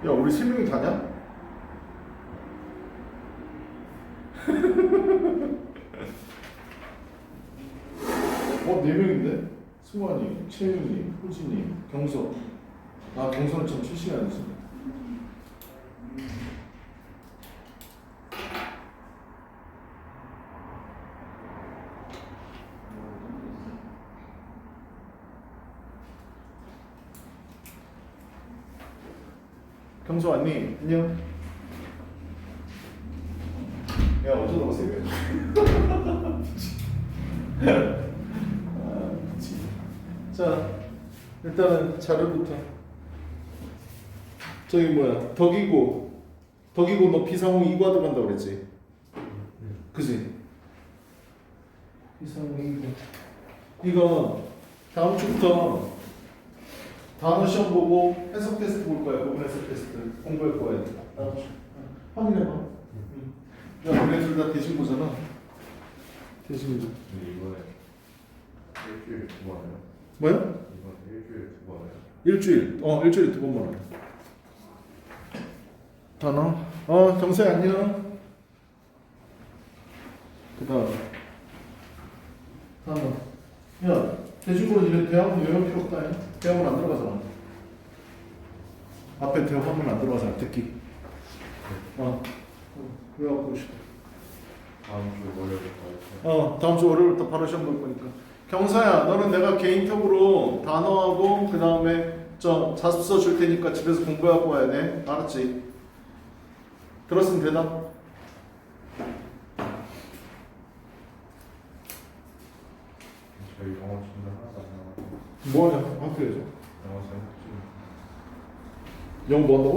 야, 우리 세 명이 다냐? 네 명인데? 승환이, 채윤이, 호진이, 경서. 아, 경서는 참 실시간 아니지. 경서 왔니? 안녕. 야, 어쩌다가 세 명. 자, 일단은 자료부터. 저기 뭐야, 덕이고 너 비상호 2과 들어간다고 그랬지? 그지? 비상호 2과. 이거 다음 주부터 단어 시험 보고 해석 테스트 볼 거야. 부분 해석 테스트 공부할 거야. 다음 주. 확인해봐. 야, 우리 둘 다 대신 보잖아. 대신 보자. 이번에 일주일 2번 해요? 뭐야? 이번 일주일 2번 해요? 일주일에 2번만 해. 단어. 경서야 안녕. 그다음 단어. 야, 대중으로 이제 대학원 외울 필요 없다. 대학원 안 들어가잖아. 앞에 대학원 안 들어가잖아. 특히. 외워보고 싶어. 다음 주 월요일부터 다음 주 월요일부터 바로 시험 볼 거니까. 경서야, 너는 내가 개인적으로 단어하고 그 다음에 자습서 줄 테니까 집에서 공부하고 와야 돼. 알았지? 들었으면 대답. 저희 영어 진짜 하나도 안 나와요. 뭐하냐? 학교에서. 영어 쌤 혹시 영어 뭐 한다고?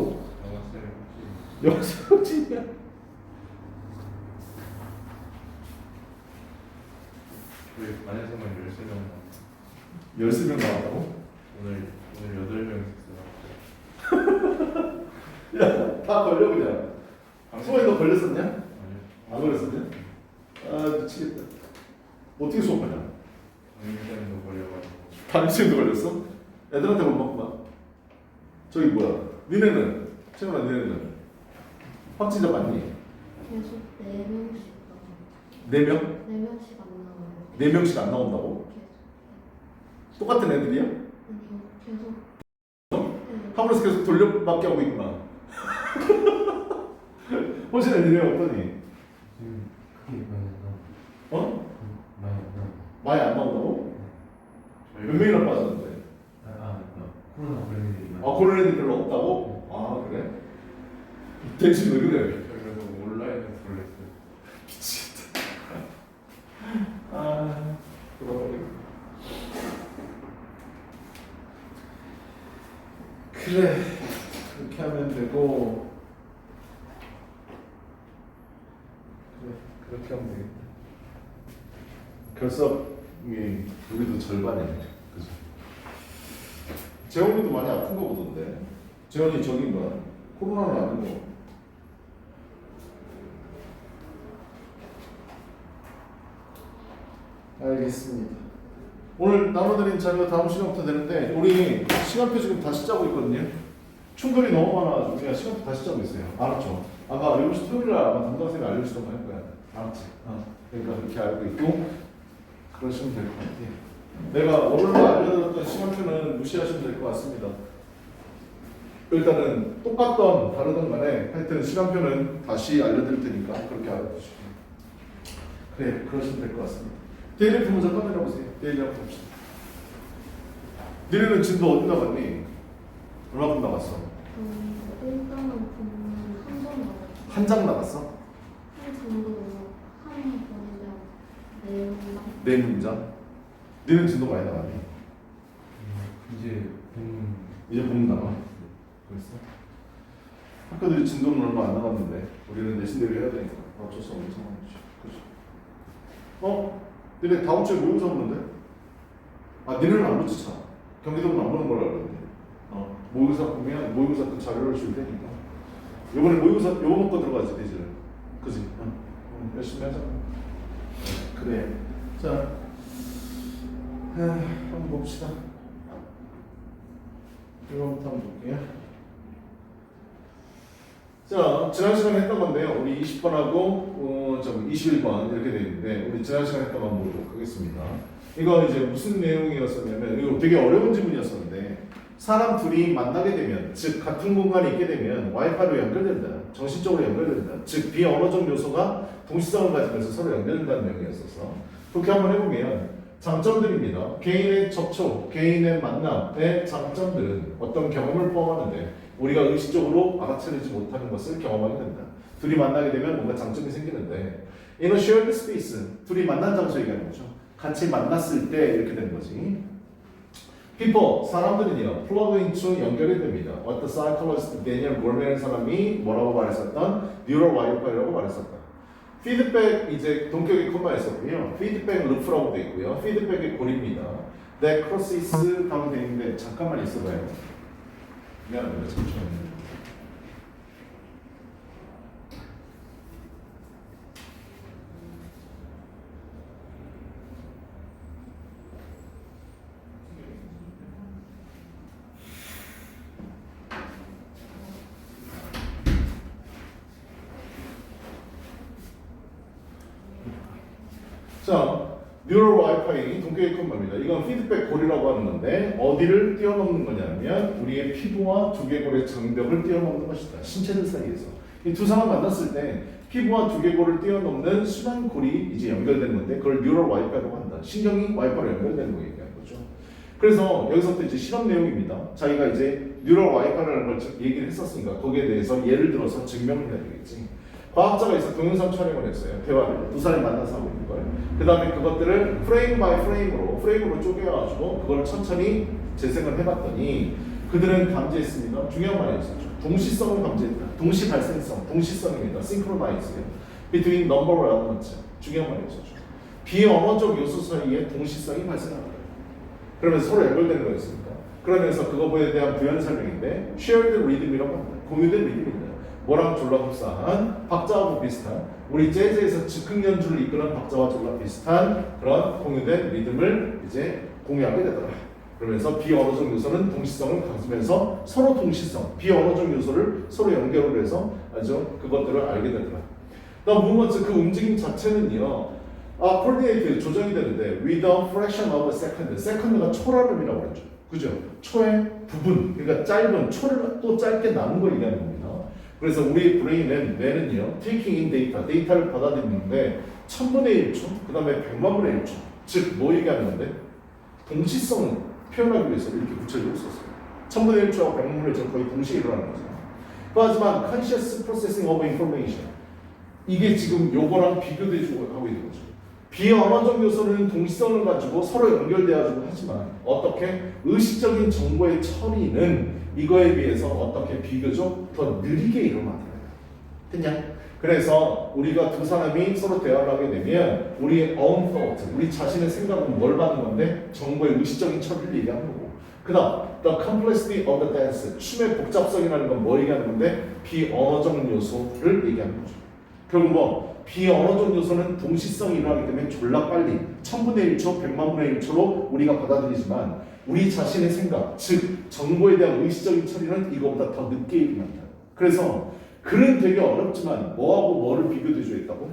영어 쌤 혹시 영어 수업이야. 저희 반에서만 13명 나와요. 13명 나왔다고? 오늘 8명 있어요. 야, 다 걸려 그냥. 수업에 너 걸렸었냐? 아니요. 안 걸렸었냐? 아, 미치겠다. 어떻게 수업하냐? 강민쌤도 걸려가지고 담임쌤도 걸렸어? 애들한테 못 맞구만. 저기 뭐야? 니네는? 채원아, 니네는? 확진자 많니? 계속 4명씩 4명? 4명씩 안 나와요. 4명씩 안 나온다고? 계속. 똑같은 애들이야? 아니요, 계속. 네. 학원에서 계속 돌려받기 하고 있구나. 호진아, 니네 어떠니? 크게 많이 어? 많이 안 많이 안 나온다고? 저희 몇 명이나 빠졌는데? 코로나 걸린 일이 많이. 그런 애들 별로 없다고? 아, 그래? 대신 왜 그래? 그래서 온라인으로 걸렸어요. 미치겠다. 아, 돌아버리고. 그래, 그렇게 하면 되고. 그래, 그렇게 하면 되겠다. 결석이 우리도 절반이네. 그죠? 재원이도 많이 아픈 거 보던데. 재원이 저기 뭐야? 코로나는 아닌 거. 알겠습니다. 오늘 나눠드린 자료가 다음 시간부터 되는데 우리 시간표 지금 다시 짜고 있거든요. 충돌이 너무 많아가지고 우리가 시간표 다시 짜고 있어요. 알았죠? 아마 이번 주 토요일날 아마 담당생이 알려주던가 할 거야. 알았지? 그러니까 그렇게 알고 있고 그러시면 될 것 같아요. 내가 월요일날 알려드렸던 시간표는 무시하시면 될 것 같습니다. 일단은 똑같던 다르던 간에 하여튼 시간표는 다시 알려드릴 테니까 그렇게 알아두시고 그래, 그러시면 될 것 같습니다. 데일리 먼저 꺼내려 보세요. 데일리 한번 봅시다. 너희는 진도 어디 나갔니? 얼마큼 나갔어? 일단은 보면 한번 나와요. 한 장 나갔어? 한 정도 한 문장 내용. 네 문장? 너희는 진도 많이 나갔니? 이제 이제 봄 나가. 그랬어? 학교들이 진도는 얼마 안 나갔는데 우리는 내신대로 해야 되니까 어쩔 수 없는 상황이지. 그죠? 너네 다음 주에 모의고사 보는데? 너네는 안 보지 참. 경기도는 안 보는 거라 그러는데. 모의고사 보면 모의고사 그 자료를 줄 테니까. 요번에 모의고사 요번 거 들어가지 대신에. 그지? 열심히 하자. 그래. 자, 한번 봅시다. 이거부터 한번 볼게요. 자, 지난 시간에 했던 건데요. 우리 20번하고 21번 이렇게 되어 있는데 우리 지난 시간에 했던 거 한번 보도록 하겠습니다. 이거 이제 무슨 내용이었었냐면 이거 되게 어려운 질문이었었는데 사람 둘이 만나게 되면 즉 같은 공간에 있게 되면 와이파이로 연결된다. 정신적으로 연결된다. 즉 비언어적 요소가 동시성을 가지면서 서로 연결된다는 내용이었어서 그렇게 한번 해보면 장점들입니다. 개인의 접촉, 개인의 만남의 장점들은 어떤 경험을 포함하는데 우리가 의식적으로 알아차리지 못하는 것을 경험하게 된다. 둘이 만나게 되면 뭔가 장점이 생기는데 in a shared space, 둘이 만난 장소 얘기하는 거죠. 같이 만났을 때 이렇게 되는 거지. people, 사람들은요, plug into 연결이 됩니다. 어떤 psychologist 데니얼 골맨이라는 사람이 뭐라고 말했었던 neural wire라고 말했었다. 피드백 이제 동격의 콤마 있었고요. 피드백 루프라고 되어 있고요. 피드백의 고리입니다. that crosses 가면 되는데 잠깐만 있어봐요. 미안합니다. 잠시만요. 자, 뉴럴 와이파이 동격의 콤마입니다. 이건 피드백 고리라고 하는 건데 어디를 뛰어넘는 거냐면 우리의 피부와 두개골의 장벽을 뛰어넘는 것이다. 신체들 사이에서 이 두 사람 만났을 때 피부와 두개골을 뛰어넘는 순환 골이 이제 연결되는 건데 그걸 뉴럴 와이파이라고 한다. 신경이 와이파이로 연결되는 거 얘기하는 거죠. 그래서 여기서부터 이제 실험 내용입니다. 자기가 이제 뉴럴 와이파이라는 걸 얘기를 했었으니까 거기에 대해서 예를 들어서 증명을 해야 되겠지. 과학자가 있어 동영상 촬영을 했어요. 대화를 두 사람이 만나서 하고 있는 걸. 그 다음에 그것들을 프레임 바이 프레임으로 쪼개가지고 그걸 천천히 재생을 해봤더니 그들은 감지했습니다. 중요한 말이 있었죠. 동시성을 감지했다. 동시 발생성, 동시성입니다. synchronized between number elements. 중요한 말이 있었죠. 비언어적 요소 사이에 동시성이 발생한다. 그러면서 서로 연결되는 거였습니다. 그러면서 그거에 대한 부연 설명인데 shared rhythm이라고 합니다. 공유된 리듬입니다. 뭐랑 졸라 흡사한 박자하고 비슷한 우리 재즈에서 즉흥 연주를 이끄는 박자와 졸라 비슷한 그런 공유된 리듬을 이제 공유하게 되더라. 그러면서 비언어적 요소는 동시성을 가지면서 서로 동시성, 비언어적 요소를 서로 연결을 해서 아주 그것들을 알게 되더라. 무엇이 그 움직임 자체는요. 코디네이트 조정이 되는데 with a fraction of a second. second가 초라름이라고 그랬죠. 그죠? 초의 부분, 그러니까 짧은 초를 또 짧게 나눈 걸 얘기하는 겁니다. 그래서 우리 브레인은 뇌는요, taking in 데이터를 받아들이는데 1000분의 1초, 그 다음에 100만분의 1초, 즉 뭐 얘기하는 건데 동시성을 표현하기 위해서 이렇게 구체적으로 썼어요. 1000분의 1초하고 100만분의 1초 거의 동시에 일어나는 거죠. 하지만 conscious processing of information 이게 지금 요거랑 비교돼주고 하고 있는 거죠. 비언어적 요소는 동시성을 가지고 서로 연결돼가지고 하지만 어떻게 의식적인 정보의 처리는 이거에 비해서 어떻게 비교적 더 느리게 일어나더라고요. 그냥 그래서 우리가 두 사람이 서로 대화를 하게 되면 우리의 own thought, 우리 자신의 생각은 뭘 받는 건데 정보의 의식적인 처리를 얘기하는 거고 그 다음 the complexity of the dance, 춤의 복잡성이라는 건 뭐 얘기하는 건데 비언어적 요소를 얘기하는 거죠. 결국 뭐 비언어적 요소는 동시성이 일어나기 때문에 졸라 빨리 1000분의 1초, 100만분의 1초로 우리가 받아들이지만 우리 자신의 생각, 즉 정보에 대한 의식적인 처리는 이거보다 더 늦게 일어난다. 그래서 글은 되게 어렵지만 뭐하고 뭐를 비교돼줘 있다고?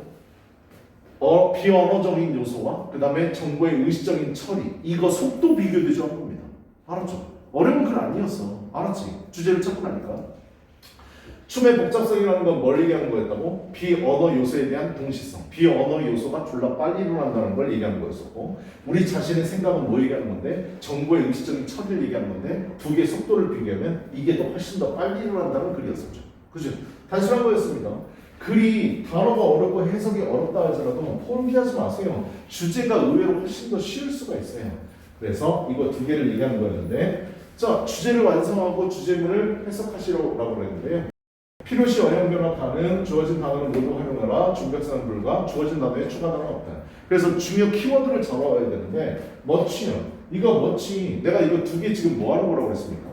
비언어적인 요소와 그 다음에 정보의 의식적인 처리 이거 속도 비교돼줘 하는 겁니다. 알았죠? 어려운 글 아니었어. 알았지? 주제를 찾고 나니까. 춤의 복잡성이라는 건 뭘 얘기하는 거였다고? 비언어 요소에 대한 동시성. 비언어 요소가 졸라 빨리 일어난다는 걸 얘기하는 거였었고 우리 자신의 생각은 뭐 얘기하는 건데? 정보의 의식적인 처리를 얘기하는 건데 두 개의 속도를 비교하면 이게 더 훨씬 더 빨리 일어난다는 글이었었죠. 그죠? 단순한 거였습니다. 글이 단어가 어렵고 해석이 어렵다 하더라도 포기하지 마세요. 주제가 의외로 훨씬 더 쉬울 수가 있어요. 그래서 이거 두 개를 얘기하는 거였는데 자, 주제를 완성하고 주제문을 해석하시라고 그랬는데요. 필요시 어영변화 단은 주어진 단어를 모두 활용하라. 중백사는 불가. 주어진 단어에 추가 단어가 없다. 그래서 중요 키워드를 잡아와야 되는데 멋지요. 이거 멋지. 내가 이거 두 개 지금 뭐 하는 거라고 그랬습니까?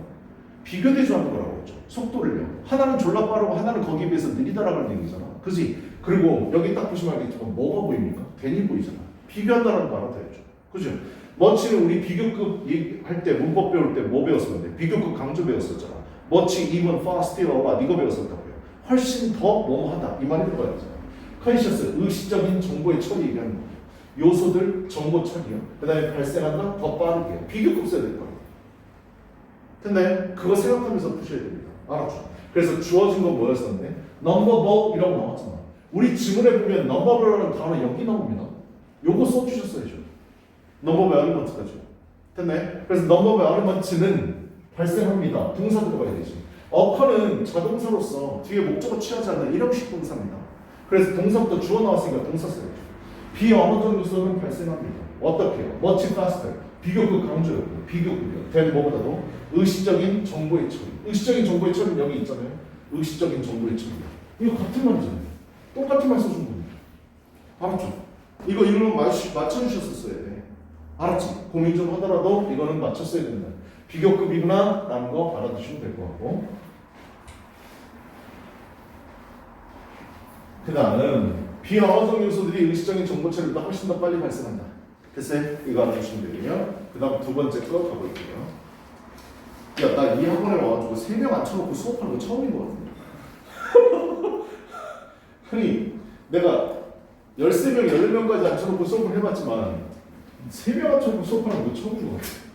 비교대조하는 거라고 했죠. 속도를요. 하나는 졸라 빠르고 하나는 거기에 비해서 느리다라는 얘기잖아. 그지? 그리고 여기 딱 보시면 알겠지만 뭐가 보입니까? 괜히 보이잖아. 비교한다라는 거 알아둬야죠. 그죠? 멋지는 우리 비교급 할 때 문법 배울 때 뭐 배웠었는데 비교급 강조 배웠었잖아. 멋지, even, far, still, a lot 이거 배웠었다고요. 훨씬 더 뭐뭐하다 이 말이 들어가야 되잖아요. 컨시어스 의식적인 정보의 처리 얘기하는 거예요. 요소들 정보 처리요. 그 다음에 발생한다 더 빠르게 비교급 써야 될 거예요. 근데 그거 생각하면서 푸셔야 됩니다. 알았죠? 그래서 주어진 건 뭐였었는데 넘버버 이런 거 나왔잖아. 우리 지문에 보면 넘버버라는 단어 여기 나옵니다. 요거 써주셨어야죠. 넘버버 엘리먼트까지. 됐네? 그래서 넘버버 엘리먼트는 발생합니다. 동사 들어가야 되지. 어커는 자동사로서 뒤에 목적어 취하지 않는 일형식 동사입니다. 그래서 동사부터 주어 나왔으니까 동사 써야죠. 비언어적 요소는 발생합니다. 어떻게요? much faster. 비교급 강조였고 비교급이요. 된 뭐보다도 의식적인 정보의 처리. 의식적인 정보의 처리는 여기 있잖아요. 의식적인 정보의 처리. 이거 같은 말이잖아요. 똑같은 말 써준 겁니다. 알았죠? 이거 이름은 맞춰주셨었어야 돼. 알았지? 고민 좀 하더라도 이거는 맞췄어야 된다. 비교급이구나 라는 거 알아두시면 될 것 같고. 그 다음 비언어적 요소들이 의식적인 정보 처리보다 훨씬 더 빨리 발생한다. 됐어요? 이거 알아두시면 되고요. 그 다음 두 번째 거 가볼게요. 야, 나 이 학원에 와가지고 3명 앉혀놓고 수업하는 거 처음인 것 같은데. 아니, 내가 13명, 10명까지 앉혀놓고 수업을 해봤지만 3명 앉혀놓고 수업하는 거 처음인 것 같아요.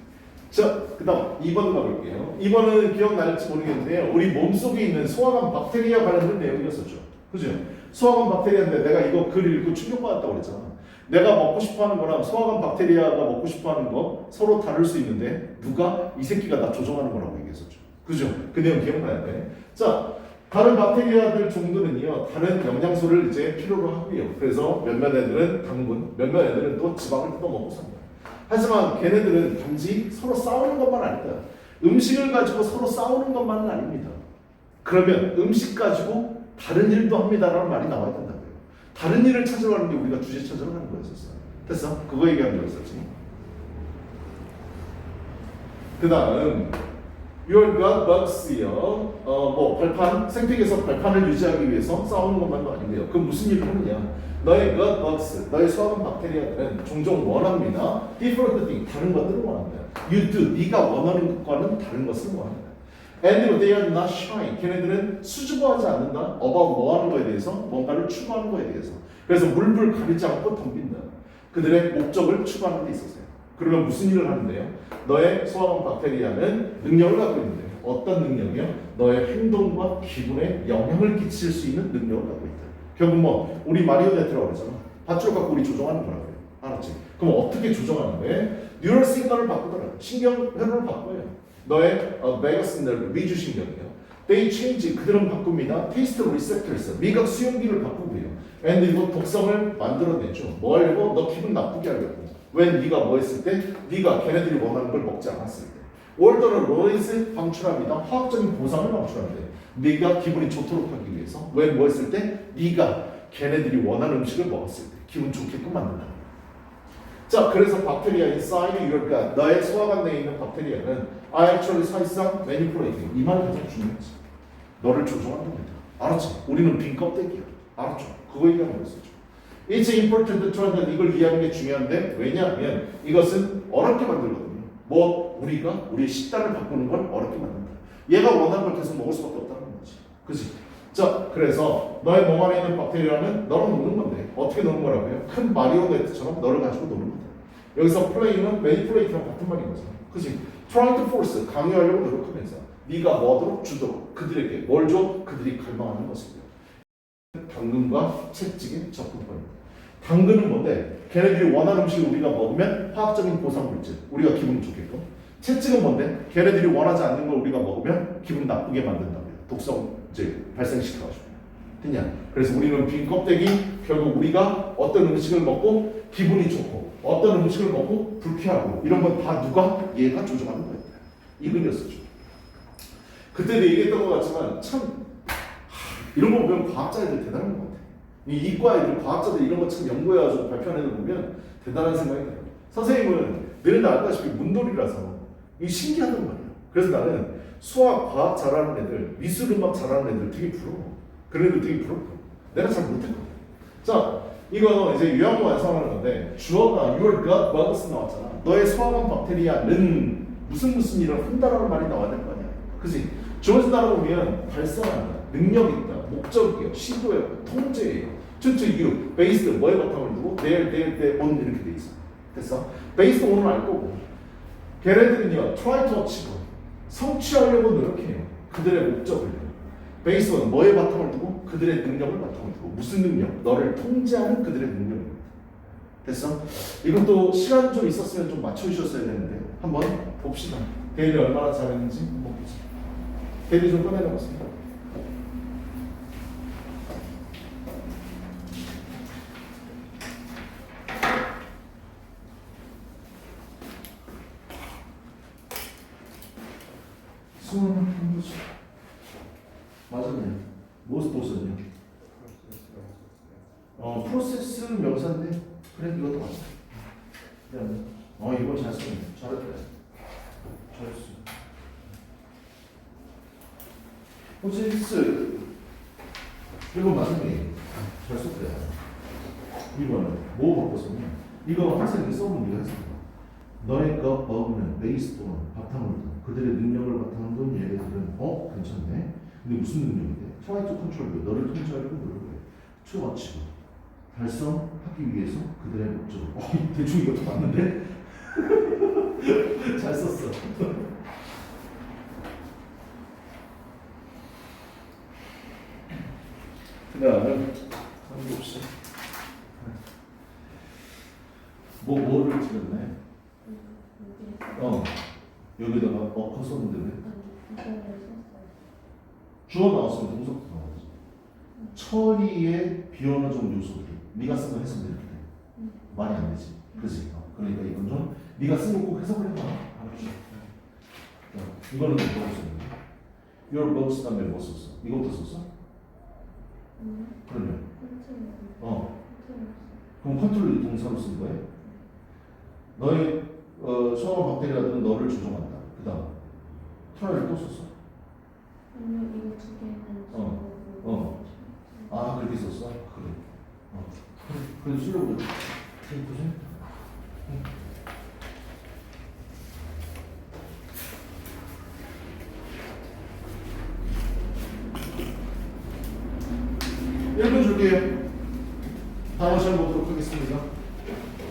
자, 그 다음 2번 가볼게요. 2번은 기억날지 모르겠는데요. 우리 몸속에 있는 소화관 박테리아 관련된 내용이었었죠. 그죠? 소화관 박테리아인데 내가 이거 글 읽고 충격받았다고 그랬잖아. 내가 먹고 싶어하는 거랑 소화관 박테리아가 먹고 싶어하는 거 서로 다를 수 있는데 누가 이 새끼가 나 조종하는 거라고 얘기했었죠. 그죠? 그 내용 기억나야 돼. 자, 다른 박테리아들 종들은요 다른 영양소를 이제 필요로 하고요. 그래서 몇몇 애들은 당분, 몇몇 애들은 또 지방을 뜯어먹고 삽니다. 하지만 걔네들은 단지 서로 싸우는 것만 아니다. 음식을 가지고 서로 싸우는 것만은 아닙니다. 그러면 음식 가지고 다른 일도 합니다라는 말이 나와야 된다고요. 다른 일을 찾으러 가는 게 우리가 주제 찾으러 가는 거였었어요. 됐어? 그거 얘기하는 거였었지. 그 다음 Your gut bugs요. 뭐 발판, 생태계에서 발판을 유지하기 위해서 싸우는 것만도 아닌데요. 그 무슨 일을 하느냐? 너의 gut bugs, 너의 소화관 박테리아들은 종종 원합니다. different thing, 다른 것들을 원한다. You do, 네가 원하는 것과는 다른 것을 원한다. And they are not shy. 걔네들은 수줍어하지 않는다. about 뭐 하는 거에 대해서, 뭔가를 추구하는 거에 대해서. 그래서 물불 가리지 않고 덤빈다. 그들의 목적을 추구하는 데 있었어요. 그러면 무슨 일을 하는데요? 너의 소화관 박테리아는 능력을 갖고 있는데요. 어떤 능력이요? 너의 행동과 기분에 영향을 끼칠 수 있는 능력을 갖고 있다. 결국 뭐 우리 마리오네트라고 그러잖아. 밧줄 갖고 우리 조종하는 거라고요. 알았지? 그럼 어떻게 조종하는 거예요? 뉴럴 시그널을 바꾸더라. 신경 회로를 바꿔요. 너의 베가스 nerve, 미주 신경이요. They change, 그들은 바꿉니다. Taste receptors, 미각 수용기를 바꾸고요. And 이거 독성을 만들어내죠. 뭐 하려고? 너 기분 나쁘게 하려고. 왜 네가 뭐 했을 때? 네가 걔네들이 원하는 걸 먹지 않았을 때. 월더는 로이즈 방출합니다. 화학적인 보상을 방출하는데 네가 기분이 좋도록 하기 위해서. 왜 뭐 했을 때? 네가 걔네들이 원하는 음식을 먹었을 때 기분 좋게끔 만든다. 자, 그래서 박테리아 inside your gut, 너의 소화관 내에 있는 박테리아는 are actually 사실상 manipulating. 이 말이 가장 중요하지. 너를 조종하는 겁니다. 알았죠? 우리는 빈 껍데기야. 알았죠? 그거 얘기하는 거였었죠. It's important to understand. 이걸 이해하는 게 중요한데 왜냐하면 이것은 어렵게 만들거든요. 뭐 우리가 우리의 식단을 바꾸는 걸 어렵게 만든다. 얘가 원하는 걸 계속 먹을 수밖에 없다는 거지. 그치? 자, 그래서 너의 몸 안에 있는 박테리아는 너랑 노는 건데 어떻게 노는 거라고요? 큰 마리오네트처럼 너를 가지고 노는 거다. 여기서 플레이는 매니플레이트랑 같은 말인 거잖아. 그치? Try to force, 강요하려고 노력하면서 네가 뭐하도록 주도록 그들에게 뭘 줘? 그들이 갈망하는 것입니다. 당근과 채찍의 접근법입니다. 당근은 뭔데? 걔네들이 원하는 음식을 우리가 먹으면 화학적인 보상 물질, 우리가 기분 좋게끔. 채찍은 뭔데? 걔네들이 원하지 않는 걸 우리가 먹으면 기분 나쁘게 만든답니다. 독성 이제 발생시켜가지고. 됐냐? 그래서 우리는 빈 껍데기, 결국 우리가 어떤 음식을 먹고 기분이 좋고 어떤 음식을 먹고 불쾌하고 이런 건 다 누가? 얘가 조종하는 거예요. 이근이었었죠. 그때도 얘기했던 것 같지만 참 이런 거 보면 과학자애들 대단한 것 같아. 이 이과 애들, 과학자들 이런 거 참 연구해가지고 발표하는 애들 보면 대단한 생각이 들어요. 선생님은 너희들 알다시피 문돌이라서 이게 신기하단 말이야. 그래서 나는 수학, 과학 잘하는 애들, 미술, 음악 잘하는 애들 되게 부러워. 그런 애들 되게 부럽고 내가 잘 못했거든. 자, 이거 이제 요약을 완성하는 건데 주어가 your gut bugs 나왔잖아. 너의 소화관 박테리아는 무슨 일을 한다라는 말이 나와야 될 거 아니야. 그치? 주어진 단어 보면 발생한다, 능력 있다, 목적이에요. 시도예요. 통제예요. 전체 you, based 뭐에 바탕을 두고 their on 이렇게 돼 있어. 됐어? based on은 알 거고 걔네들은요 try to achieve 성취하려고 노력해요. 그들의 목적을요. based on 뭐에 바탕을 두고 그들의 능력을 바탕을 두고 무슨 능력? 너를 통제하는 그들의 능력입니다. 됐어? 이것도 시간 좀 있었으면 좀 맞춰주셨어야 되는데 한번 봅시다. 데일리 얼마나 잘했는지 한번 보자. 데일리 좀 꺼내놓았습니다. 수능 한 거지. 맞았네요. 무엇 보셨냐? 프로세스 명사인데 그래 이것도 맞아. 그다음에 이거 잘 썼네. 잘했다. 잘했어. 프로세스 이거 맞네. 잘 썼대. 이거는 뭐 바꿨었냐? 이거 학생이 써본 네가 했어. 너의 것 먹으면 베이스 또는 바탕을 둔 그들의 능력을 바탕으로 둔 얘네들은 괜찮네. 근데 무슨 능력인데? 트라이 투 컨트롤 너를 통제하려고 노력해. 투 어치브 달성하기 위해서 그들의 목적을. 대충 이것도 맞는데? 잘 썼어. 그다음에 한번 봅시다. 뭐를 틀렸네? 여기다가 커 썼는데 왜? 주어 나왔으면 동사부터 나오지. 처리의 비언어적 요소들 네가 쓴 거 해석될 때 많이 안 되지. 그지? 그러니까 이건 좀 네가 쓴 거 꼭 해석을 해봐. 알았지? 이거는 뭐라고 썼는데? Your books 다음에 뭐 썼어? 이거부터 썼어? 그러면 그럼 컨트롤 동사로 쓴 거예요? 너의 샤워 박테리아들은 너를 조종한다. 그 다음 트라이를 또 썼어? 아니요, 이거 두 개는 그렇게 썼어? 그래. 그래도 쓰려고 그래. 그지? 분 줄게요. 다음 시간 보도록 하겠습니다.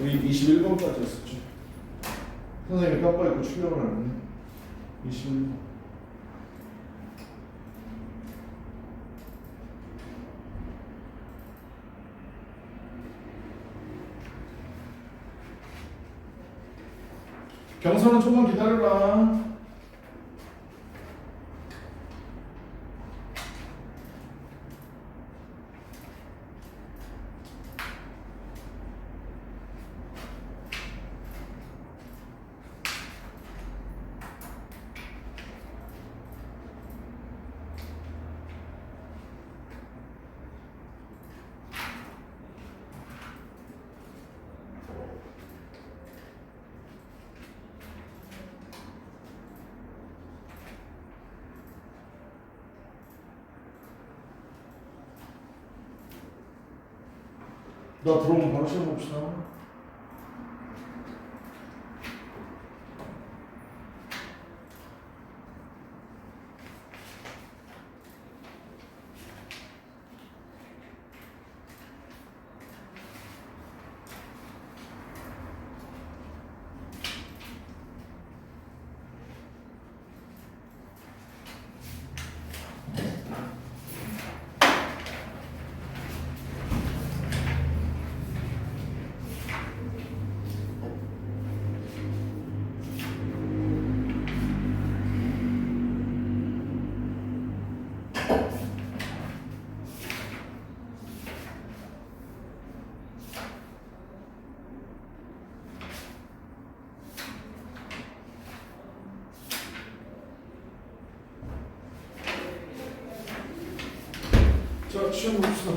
우리 21번까지 했었죠. 선생님이 깜빡이고 출력을 하는데 21번. 경선은 조금만 기다려라. 나 들어오면 바로 시험 봅시다. 자, 시험 봅시다.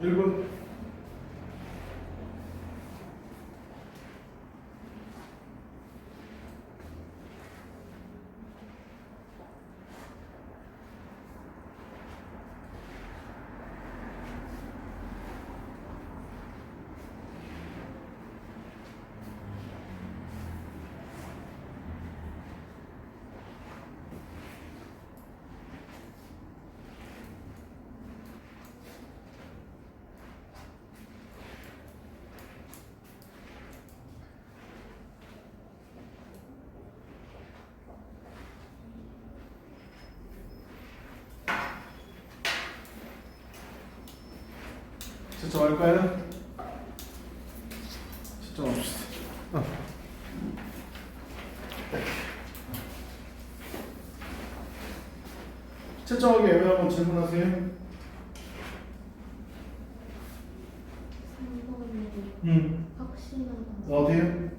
1분. 채점할까요? 채점합시다. 채점하기 애매하면 질문하세요. 3번이 확신하다. 어디요?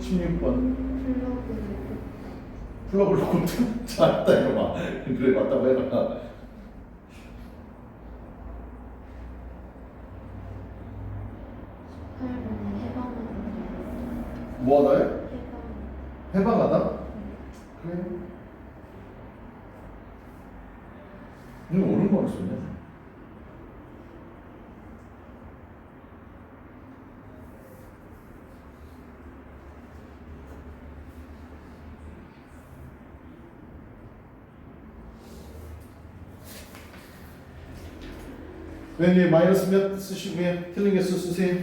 번 16번. 플러그를 플러블 콘트. 잘했다 이거 봐. 그래 맞다고 해라. 8번에 해방하다. 뭐하다요? 해방. 해방하다? 그래. 이거 옳은 거를 썼네. 맨 위에 마이너스 몇 쓰시고요. 틀린 개수 쓰세요.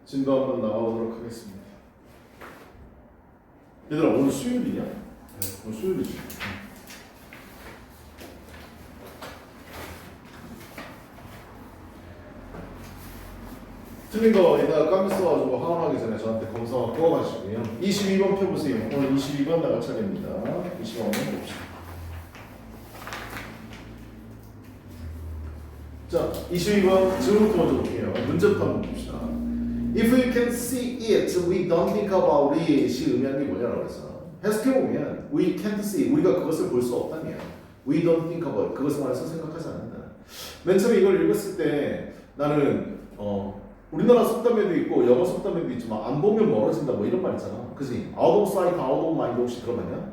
진도 한번 나가보도록 하겠습니다. 얘들아 오늘 수요일이냐? 네, 오늘 수요일이지. 틀린 거 이따가 까메 써가지고 하원하기 전에 저한테 검사 꺼가시고요. 22번 펴보세요. 오늘 22번 나갈 차례입니다. 22번 한번 봅시다. 자, 22번 질문부터 먼저 볼게요. 문제부터 한번 봅시다. If we can see it, we don't think about it이 의미하는 게 뭐냐라고 그래서 해석해보면 we can't see, 우리가 그것을 볼 수 없다면 we don't think about it, 그것을 말해서 생각하지 않는다. 맨 처음에 이걸 읽었을 때 나는 우리나라 속담에도 있고 영어 속담에도 있지만 안 보면 멀어진다 뭐 이런 말 있잖아. 그지? Out of sight, out of mind 혹시 들어봤냐?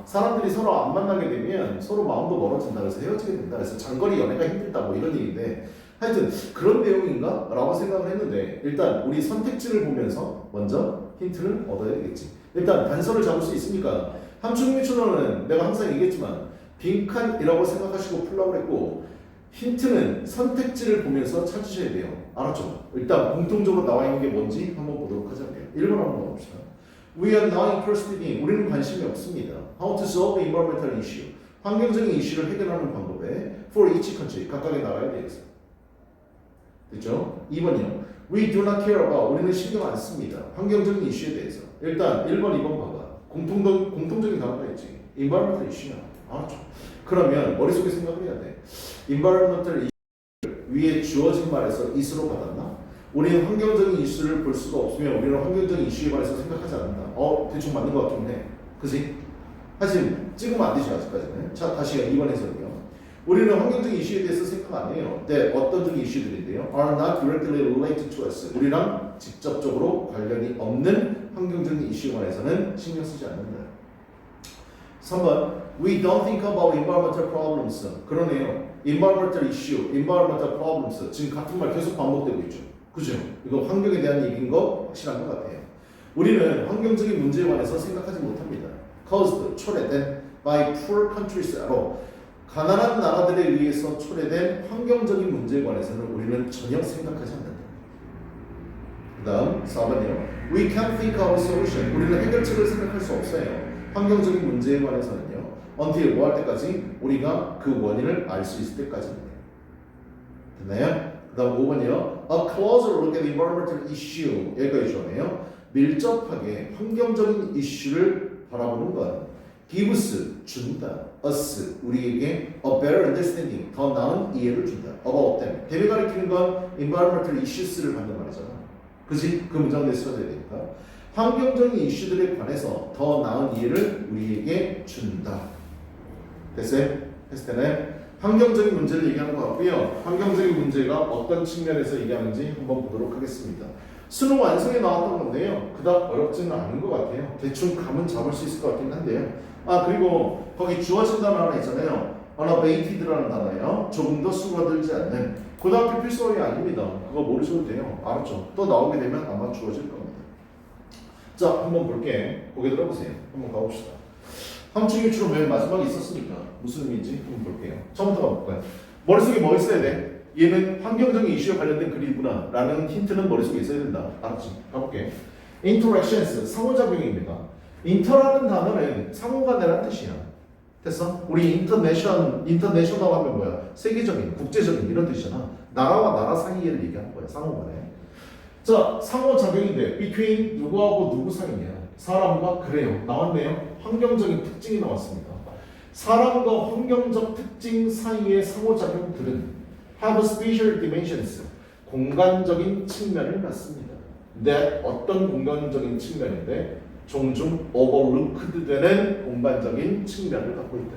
사람들이 서로 안 만나게 되면 서로 마음도 멀어진다. 그래서 헤어지게 된다. 그래서 장거리 연애가 힘들다 뭐 이런 얘기인데 하여튼 그런 내용인가? 라고 생각을 했는데 일단 우리 선택지를 보면서 먼저 힌트를 얻어야 되겠지. 일단 단서를 잡을 수 있으니까 함축미추론은 내가 항상 얘기했지만 빈칸이라고 생각하시고 풀라고 했고 힌트는 선택지를 보면서 찾으셔야 돼요. 알았죠? 일단 공통적으로 나와 있는 게 뭔지 한번 보도록 하자고요. 1번 한번 봅시다. We are not interested in, 우리는 관심이 없습니다. How to solve environmental issue, 환경적인 이슈를 해결하는 방법에 for each country, 각각의 나라에 대해서. 됐죠? 2번이요. We do not care about, 우리는 신경 안 씁니다. 환경적인 이슈에 대해서. 일단 1번, 2번 봐봐. 공통적인 단어가 있지. environmental issue야. 알았죠? 그러면 머릿속에 생각을 해야 돼. environmental issue 위에 주어진 말에서 is로 받았나? 우리는 환경적인 이슈를 볼 수가 없으면 우리는 환경적인 이슈에 관해서 생각하지 않는다. 대충 맞는 것 같긴 해. 그지? 하지만 찍으면 안 되죠 아직까지는. 자 다시 2번 해석이요. 우리는 환경적인 이슈에 대해서 생각 안 해요. 네, 어떤 적인 이슈들인데요? are not directly related to us. 우리랑 직접적으로 관련이 없는 환경적인 이슈에 관해서는 신경 쓰지 않는다. 3번 We don't think about environmental problems. 그러네요. environmental issue, environmental problems 지금 같은 말 계속 반복되고 있죠. 그죠? 이거 환경에 대한 얘기인 거 확실한 것 같아요. 우리는 환경적인 문제에 관해서 생각하지 못합니다. caused, 초래된 by poor countries로 가난한 나라들에 의해서 초래된 환경적인 문제에 관해서는 우리는 전혀 생각하지 않는다. 그 다음 4번이요. We can't think of a solution. 우리는 해결책을 생각할 수 없어요. 환경적인 문제에 관해서는요. until 뭐 할 때까지? 우리가 그 원인을 알 수 있을 때까지입니다. 됐나요? 그 다음 5번이요. A closer look at environmental issue. 여기까지 좋네요. 밀접하게 환경적인 이슈를 바라보는 것. gives 준다. us 우리에게 a better understanding 더 나은 이해를 준다. about them. 대비 가리키는 건 environmental issues를 받는 말이잖아. 그지? 그 문장 내에 써야 되니까. 환경적인 이슈들에 관해서 더 나은 이해를 우리에게 준다. 됐어요? 했을 때는 환경적인 문제를 얘기하는 것 같고요. 환경적인 문제가 어떤 측면에서 얘기하는지 한번 보도록 하겠습니다. 수능 완성에 나왔던 건데요. 그닥 어렵지는 않은 것 같아요. 대충 감은 잡을 수 있을 것 같긴 한데요. 아 그리고 거기 주어진 단어 하나 있잖아요. unabated라는 단어예요. 조금 더 수그러들지 않는. 고등학교 필수어이 아닙니다. 그거 모르셔도 돼요. 알았죠? 또 나오게 되면 아마 주어질 겁니다. 자 한번 볼게. 고개 들어보세요. 한번 가봅시다. 함축유추로 맨 마지막에 있었으니까 무슨 의미인지 한번 볼게요. 처음부터 가볼까요? 머릿속에 뭐 있어야 돼? 얘는 환경적인 이슈에 관련된 글이구나 라는 힌트는 머릿속에 있어야 된다. 알았지? 가볼게. interactions, 상호작용입니다. inter라는 단어는 상호간이라는 뜻이야. 됐어? 우리 international 하면 뭐야? 세계적인, 국제적인 이런 뜻이잖아. 나라와 나라 사이를 얘기하는 거야. 상호간에. 자, 상호작용인데 between 누구하고 누구 사이냐? 사람과 그래요. 나왔네요. 환경적인 특징이 나왔습니다. 사람과 환경적 특징 사이의 상호작용들은 have spatial dimensions, 공간적인 측면을 갖습니다. that 어떤 공간적인 측면인데 종종 overlooked 되는 공간적인 측면을 갖고 있다.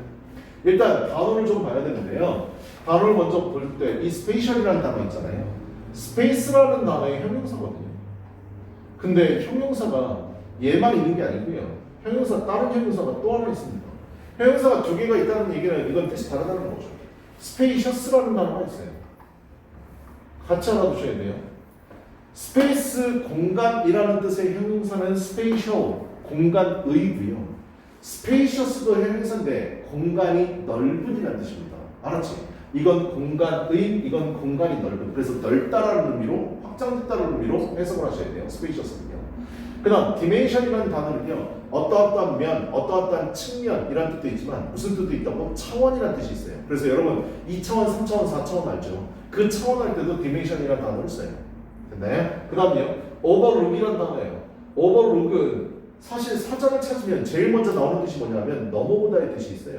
일단 단어를 좀 봐야 되는데요. 단어를 먼저 볼 때 이 spatial이라는 단어 있잖아요. space라는 단어의 형용사거든요. 근데 형용사가 얘만 있는 게 아니고요. 형용사 다른 형용사가 또 하나 있습니다. 형용사가 두 개가 있다는 얘기는 이건 뜻이 다르다는 거죠. spacious라는 단어가 있어요. 같이 알아두셔야 돼요. 스페이스 공간이라는 뜻의 형용사는 spatial 공간의고요. spacious도 형용사인데 공간이 넓은이라는 뜻입니다. 알았지? 이건 공간의, 이건 공간이 넓은. 그래서 넓다라는 의미로 확장됐다는 의미로 해석을 하셔야 돼요. spacious는요. 그다음 dimension이라는 단어는요. 어떠어떠한 면, 어떠어떠한 측면이라는 뜻도 있지만 무슨 뜻도 있다고? 차원이라는 뜻이 있어요. 그래서 여러분 2차원, 3차원, 4차원 알죠? 그 차원 할 때도 dimension이라는 단어를 써요. 네. 그 다음요. overlook이라는 단어예요. overlook은 사실 사전을 찾으면 제일 먼저 나오는 뜻이 뭐냐면 넘어보다의 뜻이 있어요.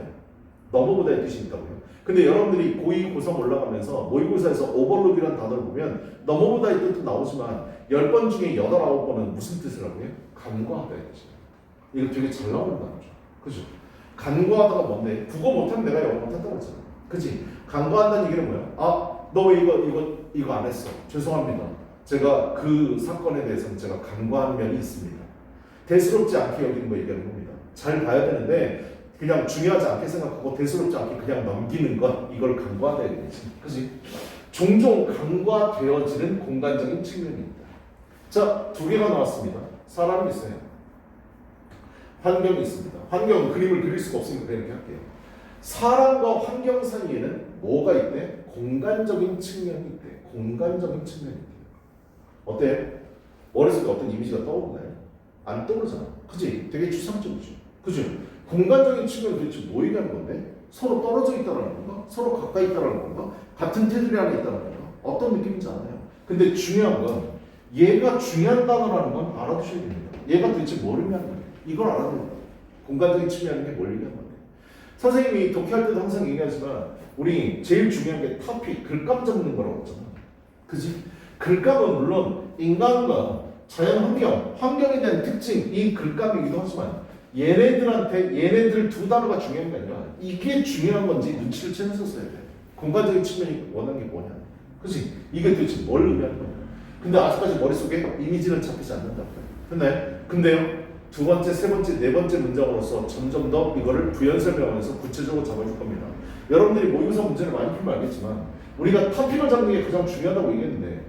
넘어보다의 뜻이 있다고요. 근데 여러분들이 고2, 고3 올라가면서 모의고사에서 overlook이라는 단어를 보면 넘어보다의 뜻도 나오지만 10번 중에 8, 9번은 무슨 뜻이라고요? 간과하다의 뜻이에요. 이거 되게 잘 나오는 단어죠. 그죠? 간과하다가 뭔데? 국어 못하면 내가 영어 못한다고 했잖아. 그치? 간과한다는 얘기는 뭐야? 아, 너 왜 이거 안 했어? 죄송합니다. 제가 그 사건에 대해서는 제가 간과한 면이 있습니다. 대수롭지 않게 여기는 거 얘기하는 겁니다. 잘 봐야 되는데 그냥 중요하지 않게 생각하고 대수롭지 않게 그냥 넘기는 것, 이걸 간과하다 얘기지. 그치? 종종 간과되어지는 공간적인 측면입니다. 자, 두 개가 나왔습니다. 사람이 있어요. 환경이 있습니다. 환경은 그림을 그릴 수가 없으니까 이렇게 할게요. 사람과 환경 사이에는 뭐가 있대? 공간적인 측면이 있대. 공간적인 측면이 있대. 어때? 머릿속에 어떤 이미지가 떠오르나요? 안 떠오르잖아. 그치? 되게 추상적이죠. 그치? 공간적인 측면은 도대체 뭐 얘기하는 건데? 서로 떨어져 있다는 건가? 서로 가까이 있다는 건가? 같은 테두리 안에 있다는 건가? 어떤 느낌인지 알아요. 근데 중요한 건 얘가 중요한 단어라는 건 알아두셔야 됩니다. 얘가 도대체 뭘 의미하는 거예요? 이걸 알아야 됩니다. 공간적인 측면이 뭘 의미하는 건데? 선생님이 독해할 때도 항상 얘기하지만 우리 제일 중요한 게 토픽, 글감 잡는 거라고 했잖아. 그지? 글감은 물론 인간과 자연환경, 환경에 대한 특징, 이 글감이기도 하지만 얘네들 두 단어가 중요한 게 아니라 이게 중요한 건지 눈치를 채면서 써야 돼. 공간적인 측면이 원하는 게 뭐냐. 그치? 이게 도대체 뭘 의미하는 거야. 근데 아직까지 머릿속에 이미지는 잡히지 않는다. 근데요. 두 번째, 세 번째, 네 번째 문장으로서 점점 더 이거를 부연 설명하면서 구체적으로 잡아줄 겁니다. 여러분들이 모의고사 문제를 많이 풀면 알겠지만 우리가 토픽을 잡는 게 가장 중요하다고 얘기했는데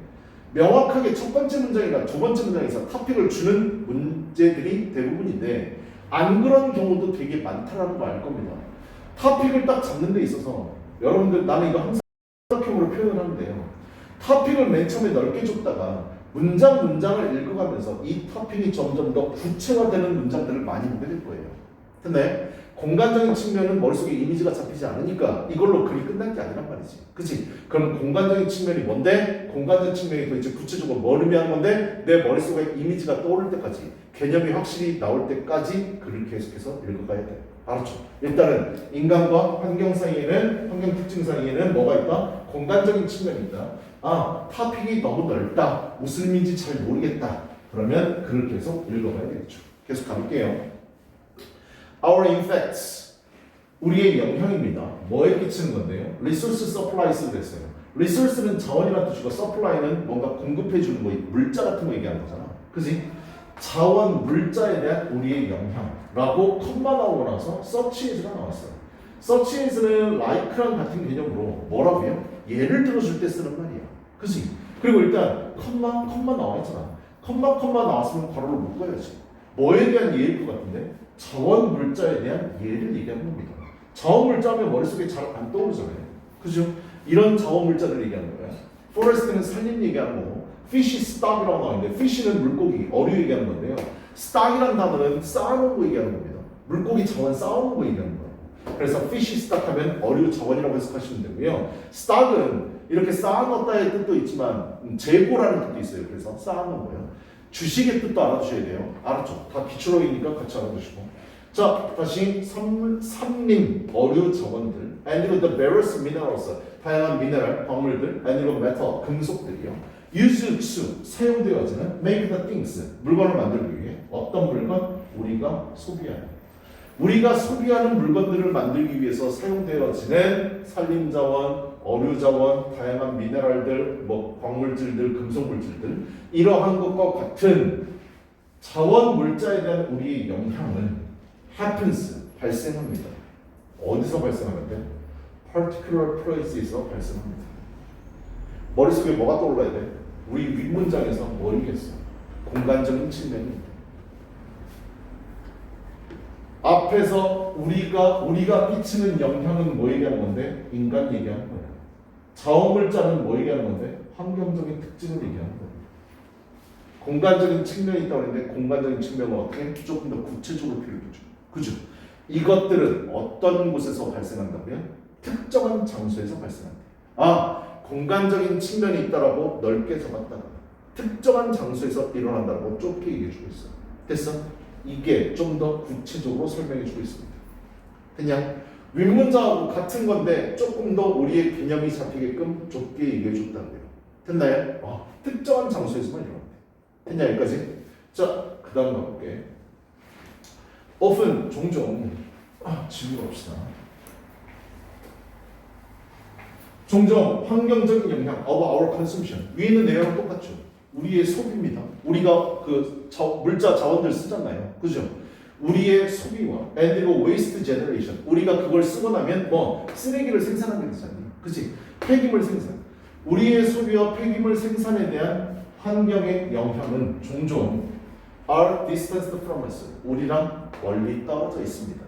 명확하게 첫 번째 문장이나 두 번째 문장에서 토픽을 주는 문제들이 대부분인데 안 그런 경우도 되게 많다라는 거 알 겁니다. 토픽을 딱 잡는 데 있어서 여러분들 나는 이거 항상 형으로 표현을 하는데요. 토픽을 맨 처음에 넓게 줬다가 문장을 읽어가면서 이 토픽이 점점 더 구체화되는 문장들을 많이 보게 될 거예요. 근데 공간적인 측면은 머릿속에 이미지가 잡히지 않으니까 이걸로 글이 끝난 게 아니란 말이지. 그치? 그럼 공간적인 측면이 뭔데? 공간적인 측면이 도대체 구체적으로 뭘 의미하는 건데 내 머릿속에 이미지가 떠오를 때까지 개념이 확실히 나올 때까지 글을 계속해서 읽어가야 돼. 알았죠? 일단은 인간과 환경 사이에는 환경 특징 사이에는 뭐가 있다? 공간적인 측면이 있다. 아, 토픽이 너무 넓다. 무슨 의미인지 잘 모르겠다. 그러면 글을 계속 읽어봐야 되겠죠. 계속 가볼게요. Our effects, 우리의 영향입니다. 뭐에 끼치는 건데요? Resource supplies를 했어요. Resource는 자원이라는 뜻이고 supply는 뭔가 공급해주는 거, 물자 같은 거 얘기하는 거잖아. 그지? 자원, 물자에 대한 우리의 영향라고 컴마 나오고 나서 such as가 나왔어요. such as는 like랑 같은 개념으로 뭐라고요? 예를 들어줄 때 쓰는 말이야. 그지? 그리고 일단 컴마 나와 있잖아. 컴마 나왔으면 괄호를 묶어야지. 뭐에 대한 예일 것 같은데? 자원 물자에 대한 예를 얘기하는 겁니다. 자원 물자하면 머릿속에 잘 안 떠오르잖아요. 그죠? 이런 자원 물자를 얘기하는 거야. forest는 산림 얘기하는 거고, fish stock이라고 나오는데, fish는 물고기, 어류 얘기하는 건데요. stock이라는 단어는 쌓아놓은 거 얘기하는 겁니다. 물고기 자원 쌓아놓은 거 얘기하는 거예요. 그래서 fish stock 하면 어류 자원이라고 해석하시면 되고요. stock은 이렇게 쌓아놓다의 뜻도 있지만 재고라는 뜻도 있어요. 그래서 쌓아놓은 거예요. 주식의 뜻도 알아두셔야 돼요. 알았죠? 다 기초록이니까 같이 알아두시고. 자, 다시 산림, 어류 자원들, and the various minerals, 다양한 미네랄, 광물들, and the metal, 금속들이요. Used to, 사용되어지는 make the things, 물건을 만들기 위해 어떤 물건? 우리가 소비하는. 우리가 소비하는 물건들을 만들기 위해서 사용되어지는 산림자원, 어류자원, 다양한 미네랄들, 뭐 광물질들, 금속물질들 이러한 것과 같은 자원 물자에 대한 우리의 영향은 happens, 발생합니다. 어디서 발생하는데? particular place에서 발생합니다. 머릿속에 뭐가 떠올라야 돼? 우리 윗문장에서 뭐이겠어? 공간적인 측면입니다. 앞에서 우리가 끼치는 영향은 뭐 얘기하는 건데? 인간 얘기하는 거예요. 자원물자는 뭐 얘기하는 건데? 환경적인 특징을 얘기하는 거예요. 공간적인 측면이 있다고 했는데 공간적인 측면은 어떻게? 조금 더 구체적으로 표현해줘. 그죠? 이것들은 어떤 곳에서 발생한다고요? 특정한 장소에서 발생한다. 아, 공간적인 측면이 있다라고 넓게 잡았다가 특정한 장소에서 일어난다고 좁게 얘기해주고 있어. 됐어? 이게 좀 더 구체적으로 설명해주고 있습니다. 그냥 윗문장하고 같은 건데 조금 더 우리의 개념이 잡히게끔 좁게 얘기해줬다는 거예요. 됐나요? 특정한 장소에서만 일어난대. 됐냐 여기까지? 자, 그 다음 가볼게. often, 종종 질문 봅시다. 종종 환경적인 영향 of our consumption. 위에 있는 내용은 똑같죠. 우리의 소비입니다. 우리가 그 물자 자원들 쓰잖아요. 그죠? 우리의 소비와 and the waste generation. 우리가 그걸 쓰고 나면 뭐 쓰레기를 생산하게 되잖아요. 그치? 폐기물 생산. 우리의 소비와 폐기물 생산에 대한 환경의 영향은 종종 are distanced from us. 우리랑 멀리 떨어져 있습니다.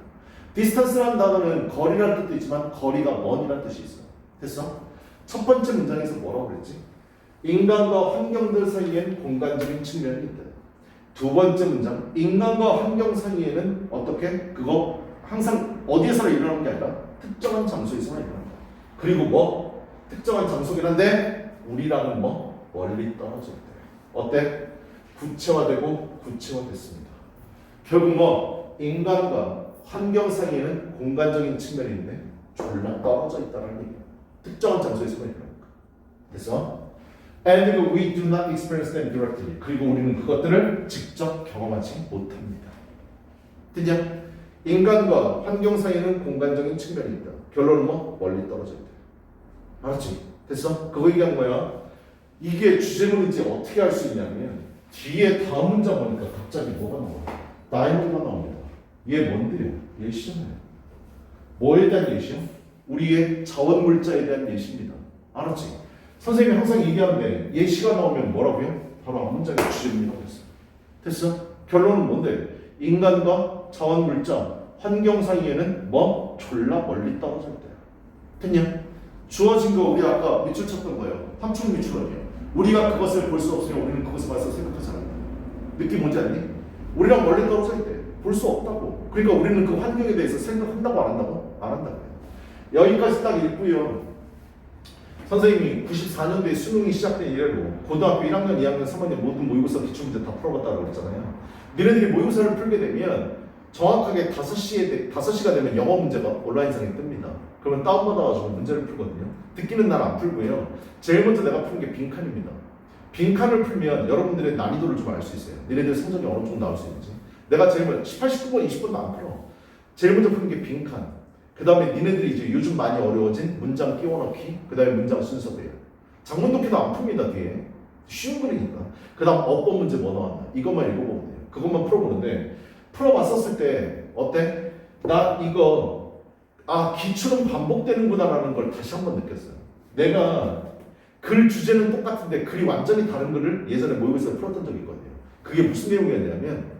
distance라는 단어는 거리라는 뜻도 있지만 거리가 먼이라는 뜻이 있어요. 됐어? 첫 번째 문장에서 뭐라고 그랬지? 인간과 환경들 사이엔 공간적인 측면이 있다. 두 번째 문장, 인간과 환경 사이에는 어떻게? 그거 항상 어디에서나 일어나는 게 아니라 특정한 장소에서만 일어난다. 그리고 뭐? 특정한 장소긴 한데 우리랑은 뭐? 멀리 떨어져 있다. 어때? 구체화되고 구체화됐습니다. 결국 뭐? 인간과 환경 사이에는 공간적인 측면인데 졸라 떨어져 있다는 얘기야. 특정한 장소에서만 일어나니까. 그래서 And we do not experience them directly. 그리고 우리는 그것들을 직접 경험하지 못합니다. 됐냐? 인간과 환경 사이에는 공간적인 측면이 있다. 결론은 뭐? 멀리 떨어져 있다. 알았지? 됐어? 그거 얘기한 거야. 이게 주제문인지 어떻게 알 수 있냐면 뒤에 다음 문장 보니까 갑자기 뭐가 나와? 다이노가 나옵니다. 얘 뭔데요? 예시잖아요. 뭐에 대한 예시요? 우리의 자원 물자에 대한 예시입니다. 알았지? 선생님이 항상 얘기하는데 예시가 나오면 뭐라고요? 바로 앞 문장의 주제입니다. 됐어? 결론은 뭔데? 인간과 자원 물자, 환경 사이에는 뭐? 졸라 멀리 떨어져 있다. 됐냐? 주어진 거 우리 아까 밑줄 쳤던 거예요. 함축 밑줄이요. 우리가 그것을 볼 수 없으면 우리는 그것을 봐서 생각하지 않는다. 느낌 뭔지 알니? 우리랑 멀리 떨어져 있대. 볼 수 없다고. 그러니까 우리는 그 환경에 대해서 생각한다고 안 한다고? 안 한다고. 여기까지 딱 읽고요. 선생님이 94년도에 수능이 시작된 이래로 고등학교 1학년, 2학년, 3학년 모든 모의고사 기출문제 다 풀어봤다고 그랬잖아요. 너네들이 모의고사를 풀게 되면 정확하게 5시가 되면 영어 문제가 온라인상에 뜹니다. 그러면 다운받아가지고 문제를 풀거든요. 듣기는 난 안 풀고요. 제일 먼저 내가 푸는 게 빈칸입니다. 빈칸을 풀면 여러분들의 난이도를 좀 알 수 있어요. 너네들 성적이 어느 정도 나올 수 있는지. 내가 제일 먼저 18, 19번, 20번도 안 풀어. 제일 먼저 푸는 게 빈칸. 그 다음에 니네들이 이제 요즘 많이 어려워진 문장 끼워넣기, 그 다음에 문장 순서대요. 장문 독해도 안 풉니다, 뒤에. 쉬운 거니까. 그 다음 어법 문제 뭐 나왔나? 이것만 읽어보면 돼요. 그것만 풀어보는데, 풀어봤었을 때, 어때? 나 이거, 기출은 반복되는구나라는 걸 다시 한번 느꼈어요. 내가 글 주제는 똑같은데 글이 완전히 다른 글을 예전에 모의고사에 풀었던 적이 있거든요. 그게 무슨 내용이었냐면,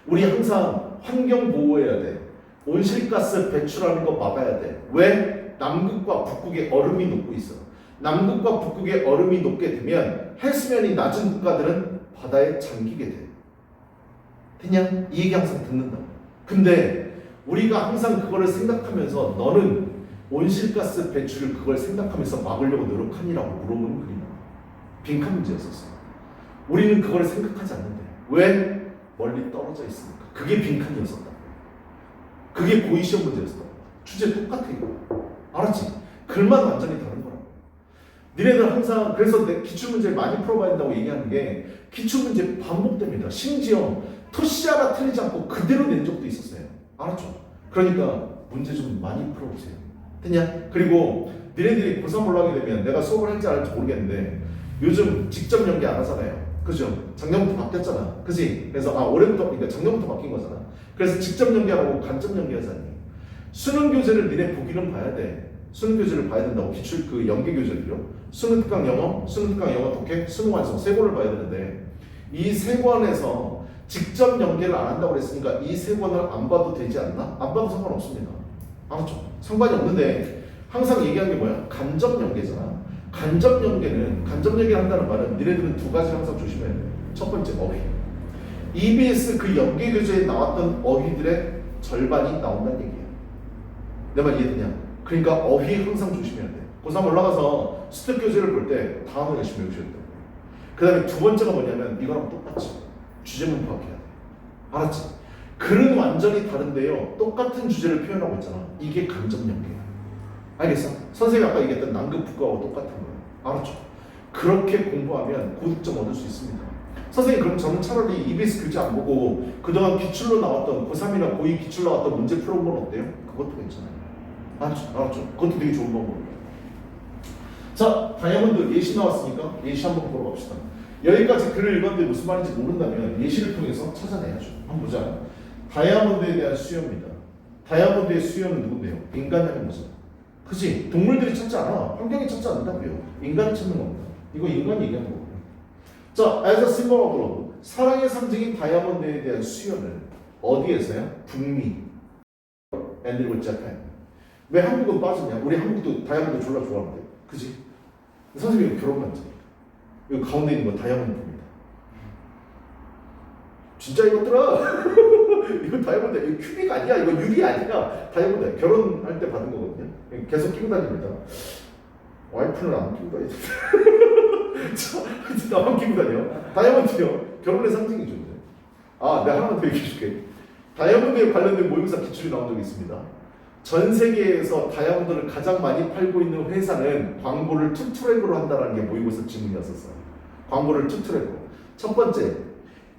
우리 항상 환경 보호해야 돼. 온실가스 배출하는 거 막아야 돼. 왜? 남극과 북극의 얼음이 녹고 있어. 남극과 북극의 얼음이 녹게 되면 해수면이 낮은 국가들은 바다에 잠기게 돼. 됐냐? 이 얘기 항상 듣는다고. 근데 우리가 항상 그거를 생각하면서 너는 온실가스 배출을 그걸 생각하면서 막으려고 노력하니라고 물어보는 그림. 빈칸 문제였었어. 우리는 그걸 생각하지 않는데. 왜? 멀리 떨어져 있으니까. 그게 빈칸이었었다. 그게 고의시험 문제였어. 주제 똑같아 이거. 알았지? 글만 완전히 다른 거라고. 니네들 항상 그래서 내 기출문제 많이 풀어봐야 된다고 얘기하는 게 기출문제 반복됩니다. 심지어 토시 하나 틀리지 않고 그대로 낸 적도 있었어요. 알았죠? 그러니까 문제 좀 많이 풀어보세요. 됐냐? 그리고 니네들이 고3 올라가게 되면 내가 수업을 할지 안 할지 모르겠는데 요즘 직접 연계 안 하잖아요. 그죠? 작년부터 바뀌었잖아. 그지? 그래서 올해부터, 그러니까 작년부터 바뀐 거잖아. 그래서 직접 연계하고 간접 연계하자니. 수능 교재를 니네 보기는 봐야 돼. 수능 교재를 봐야 된다고. 기출 그 연계 교재들요. 수능 특강 영어, 수능 특강 영어 독해, 수능 완성 세 권을 봐야 되는데 이 세 권에서 직접 연계를 안 한다고 그랬으니까 이 세 권을 안 봐도 되지 않나? 안 봐도 상관없습니다. 알았죠? 상관이 없는데 항상 얘기한 게 뭐야? 간접 연계잖아. 간접 연계를 한다는 말은 니네들은 두 가지를 항상 조심해야 돼. 첫 번째 어휘. EBS 그 연계 교재에 나왔던 어휘들의 절반이 나온다는 얘기야. 내 말 이해되냐? 그러니까 어휘 항상 조심해야 돼. 고3 올라가서 수특 교재를 볼 때 다음을 열심히 외우셔야 돼. 그 다음에 두 번째가 뭐냐면 이거랑 똑같이 주제문 파악해야 돼. 알았지? 글은 완전히 다른데요. 똑같은 주제를 표현하고 있잖아. 이게 간접 연계야. 알겠어? 선생님이 아까 얘기했던 남극 북극하고 똑같은 거예요. 알았죠? 그렇게 공부하면 고득점 얻을 수 있습니다. 선생님 그럼 저는 차라리 EBS 교재 안 보고 그동안 기출로 나왔던 고3이나 고2 기출로 나왔던 문제 풀어본 건 어때요? 그것도 괜찮아요. 알았죠? 그것도 되게 좋은 방법이에요. 자, 다이아몬드 예시 나왔으니까 예시 한번 보러 갑시다. 여기까지 글을 읽었는데 무슨 말인지 모른다면 예시를 통해서 찾아내야죠. 한번 보자. 다이아몬드에 대한 수요입니다. 다이아몬드의 수요는 누군데요? 인간의 모습. 그치? 동물들이 찾지 않아. 환경이 찾지 않는다고요. 인간이 찾는 겁니다. 이거 인간이 얘기하는 거고요. 자, as a symbol of love. 사랑의 상징인 다이아몬드에 대한 수요는 어디에서요? 북미. and 그리고 재팬. 왜 한국은 빠지냐? 우리 한국도 다이아몬드 졸라 좋아하는데. 그치? 선생님이 결혼 반지. 이거 가운데 있는 거 다이아몬드입니다. 진짜 이것들아. 이거 다이아몬드, 이거 큐빅 아니야? 이거 유리 아니야? 다이아몬드. 결혼할 때 받은 거거든요. 계속 끼고 다닙니다. 와이프는 안 끼고 다니는데. 나만 끼고 다녀. 다이아몬드요. 결혼의 상징이죠. 내가 하나만 더 얘기해 줄게. 다이아몬드에 관련된 모의고사 기출이 나온 적이 있습니다. 전 세계에서 다이아몬드를 가장 많이 팔고 있는 회사는 광고를 투트랙으로 한다는 게 모의고사 질문이었었어요. 광고를 투트랙으로. 첫 번째,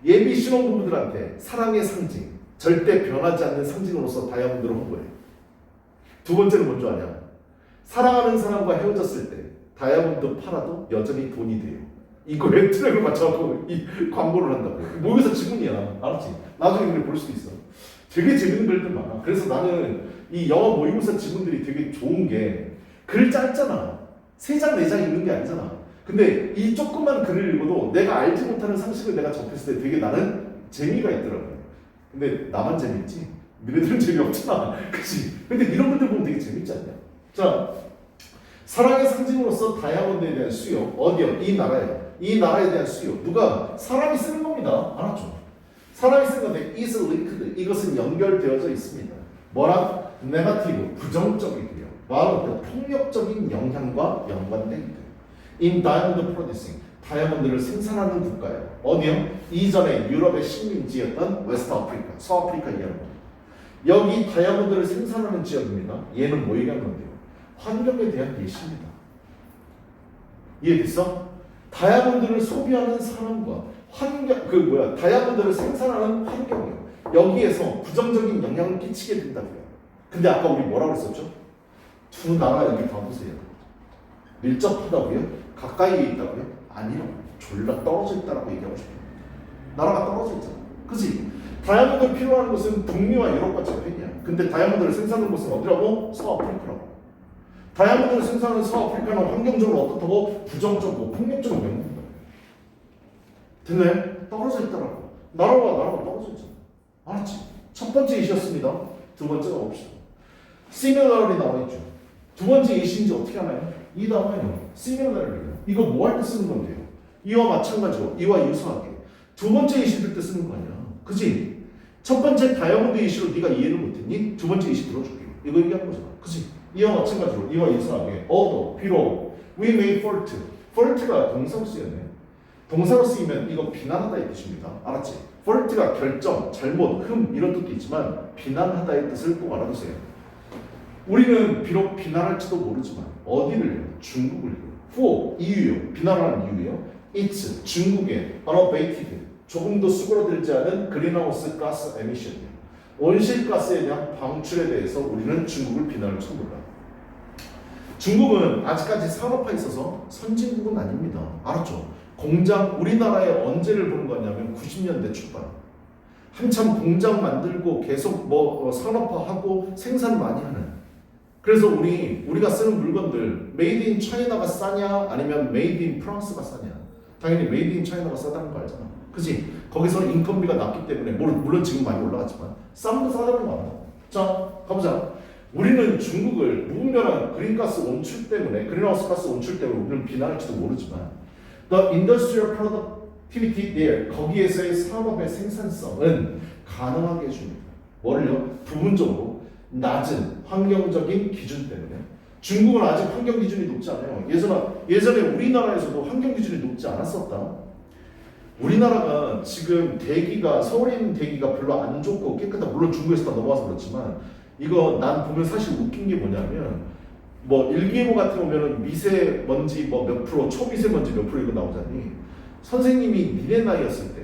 예비 신혼부부들한테 사랑의 상징, 절대 변하지 않는 상징으로서 다이아몬드를 홍보해. 두 번째는 뭔지 아냐? 사랑하는 사람과 헤어졌을 때 다이아몬드 팔아도 여전히 돈이 돼요. 이거에 트랙을 맞춰갖고 이 광고를 한다고. 모의고사 지문이야. 알았지? 나중에 우리 볼 수도 있어. 되게 재밌는 글들 많아. 그래서 나는 이 영어 모의고사 지문들이 되게 좋은 게 글 짧잖아. 3장, 4장 읽는 게 아니잖아. 근데 이 조그만 글을 읽어도 내가 알지 못하는 상식을 내가 접했을 때 되게 나는 재미가 있더라고요. 근데 나만 재밌지? 너희들은 재미없잖아. 그치? 근데 이런 분들 보면 되게 재밌지 않냐? 자, 사랑의 상징으로서 다이아몬드에 대한 수요. 어디요? 이 나라에. 이 나라에 대한 수요. 누가? 사람이 쓰는 겁니다. 알았죠? 살아있는 건데 is linked. 이것은 연결되어져 있습니다. 뭐랑? 네거티브, 부정적이고요. 바로 폭력적인 영향과 연관되어 있고요. In diamond producing, 다이아몬드를 생산하는 국가예요. 어디요? 이전에 유럽의 식민지였던 웨스트 아프리카, 서아프리카 얘기하는 겁니다. 여기 다이아몬드를 생산하는 지역입니다. 얘는 뭐 얘기하는 건데요? 환경에 대한 예시입니다. 이해됐어? 다이아몬드를 소비하는 사람과 환경, 다이아몬드를 생산하는 환경이요. 여기에서 부정적인 영향을 끼치게 된다고요. 근데 아까 우리 뭐라고 했었죠? 두 나라 여기 봐보세요. 밀접하다고요? 가까이에 있다고요? 아니요. 졸라 떨어져 있다라고 얘기하고 싶어요. 나라가 떨어져 있잖아. 그치? 다이아몬드를 필요한 곳은 북미와 유럽과 재팬이야. 근데 다이아몬드를 생산하는 곳은 어디라고? 서아프리카라고. 다이아몬드를 생산하는 서아프리카는 환경적으로 어떻다고? 부정적이고 폭력적인 영향이다. 됐네? 떨어져 있더라고. 나라가 떨어져 있잖아. 알았지? 첫 번째 이시였습니다. 두 번째가 봅시다. similarly 나와있죠. 두 번째 이시인지 어떻게 하나요? 이 나와요. similarly. 이거 뭐 할 때 쓰는 건데요? 이와 마찬가지로 이와 유사하게 두 번째 이시들 때 쓰는 거 아니야. 그지? 첫 번째 다이아몬드 이시로 네가 이해를 못했니? 두 번째 이시 들어줄게. 이거 얘기하는 거잖아. 그지? 이와 마찬가지로 이와 유사하게 although, 비록 we may fault. fault가 동사로 쓰였네. 동사로 쓰이면 이거 비난하다 이 뜻입니다. 알았지? fault가 결정, 잘못, 흠 이런 뜻도 있지만 비난하다의 뜻을 꼭 알아두세요. 우리는 비록 비난할지도 모르지만 어디를? 중국을요. for 이유요. 비난하는 이유요. it's 중국의 unabated 조금도 수그러들지 않은 그린하우스 가스 에미션 온실가스에 대한 방출에 대해서 우리는 중국을 비난을 쳐본다. 중국은 아직까지 산업화에 있어서 선진국은 아닙니다. 알았죠? 공장 우리나라의 언제를 보는 거냐면 90년대 초반 한참 공장 만들고 계속 산업화하고 생산 많이 하는. 그래서 우리가 쓰는 물건들 메이드 인 차이나가 싸냐 아니면 메이드 인 프랑스가 싸냐? 당연히 메이드 인 차이나가 싸다는 거 알잖아. 그치? 거기서 인건비가 낮기 때문에 물론 지금 많이 올라갔지만 쌈도 싸다는 거 알아. 자 가보자. 우리는 중국을 무분별한 그린가스 온출 때문에 그린하우스 가스 온출 때문에 우리는 비난할지도 모르지만 The industrial productivity there 거기에서의 산업의 생산성은 가능하게 해줍니다. 뭐를요? 부분적으로 낮은 환경적인 기준 때문에 중국은 아직 환경 기준이 높지 않아요. 예전에 우리나라에서도 환경 기준이 높지 않았었다. 우리나라가 지금 서울에 있는 대기가 별로 안 좋고 깨끗하다. 물론 중국에서 다 넘어와서 그렇지만 이거 난 보면 사실 웃긴 게 뭐냐면 일기예보 같은 거 보면은 미세먼지 몇 프로, 초미세먼지 몇 프로 이거 나오잖니. 선생님이 니네 나이였을 때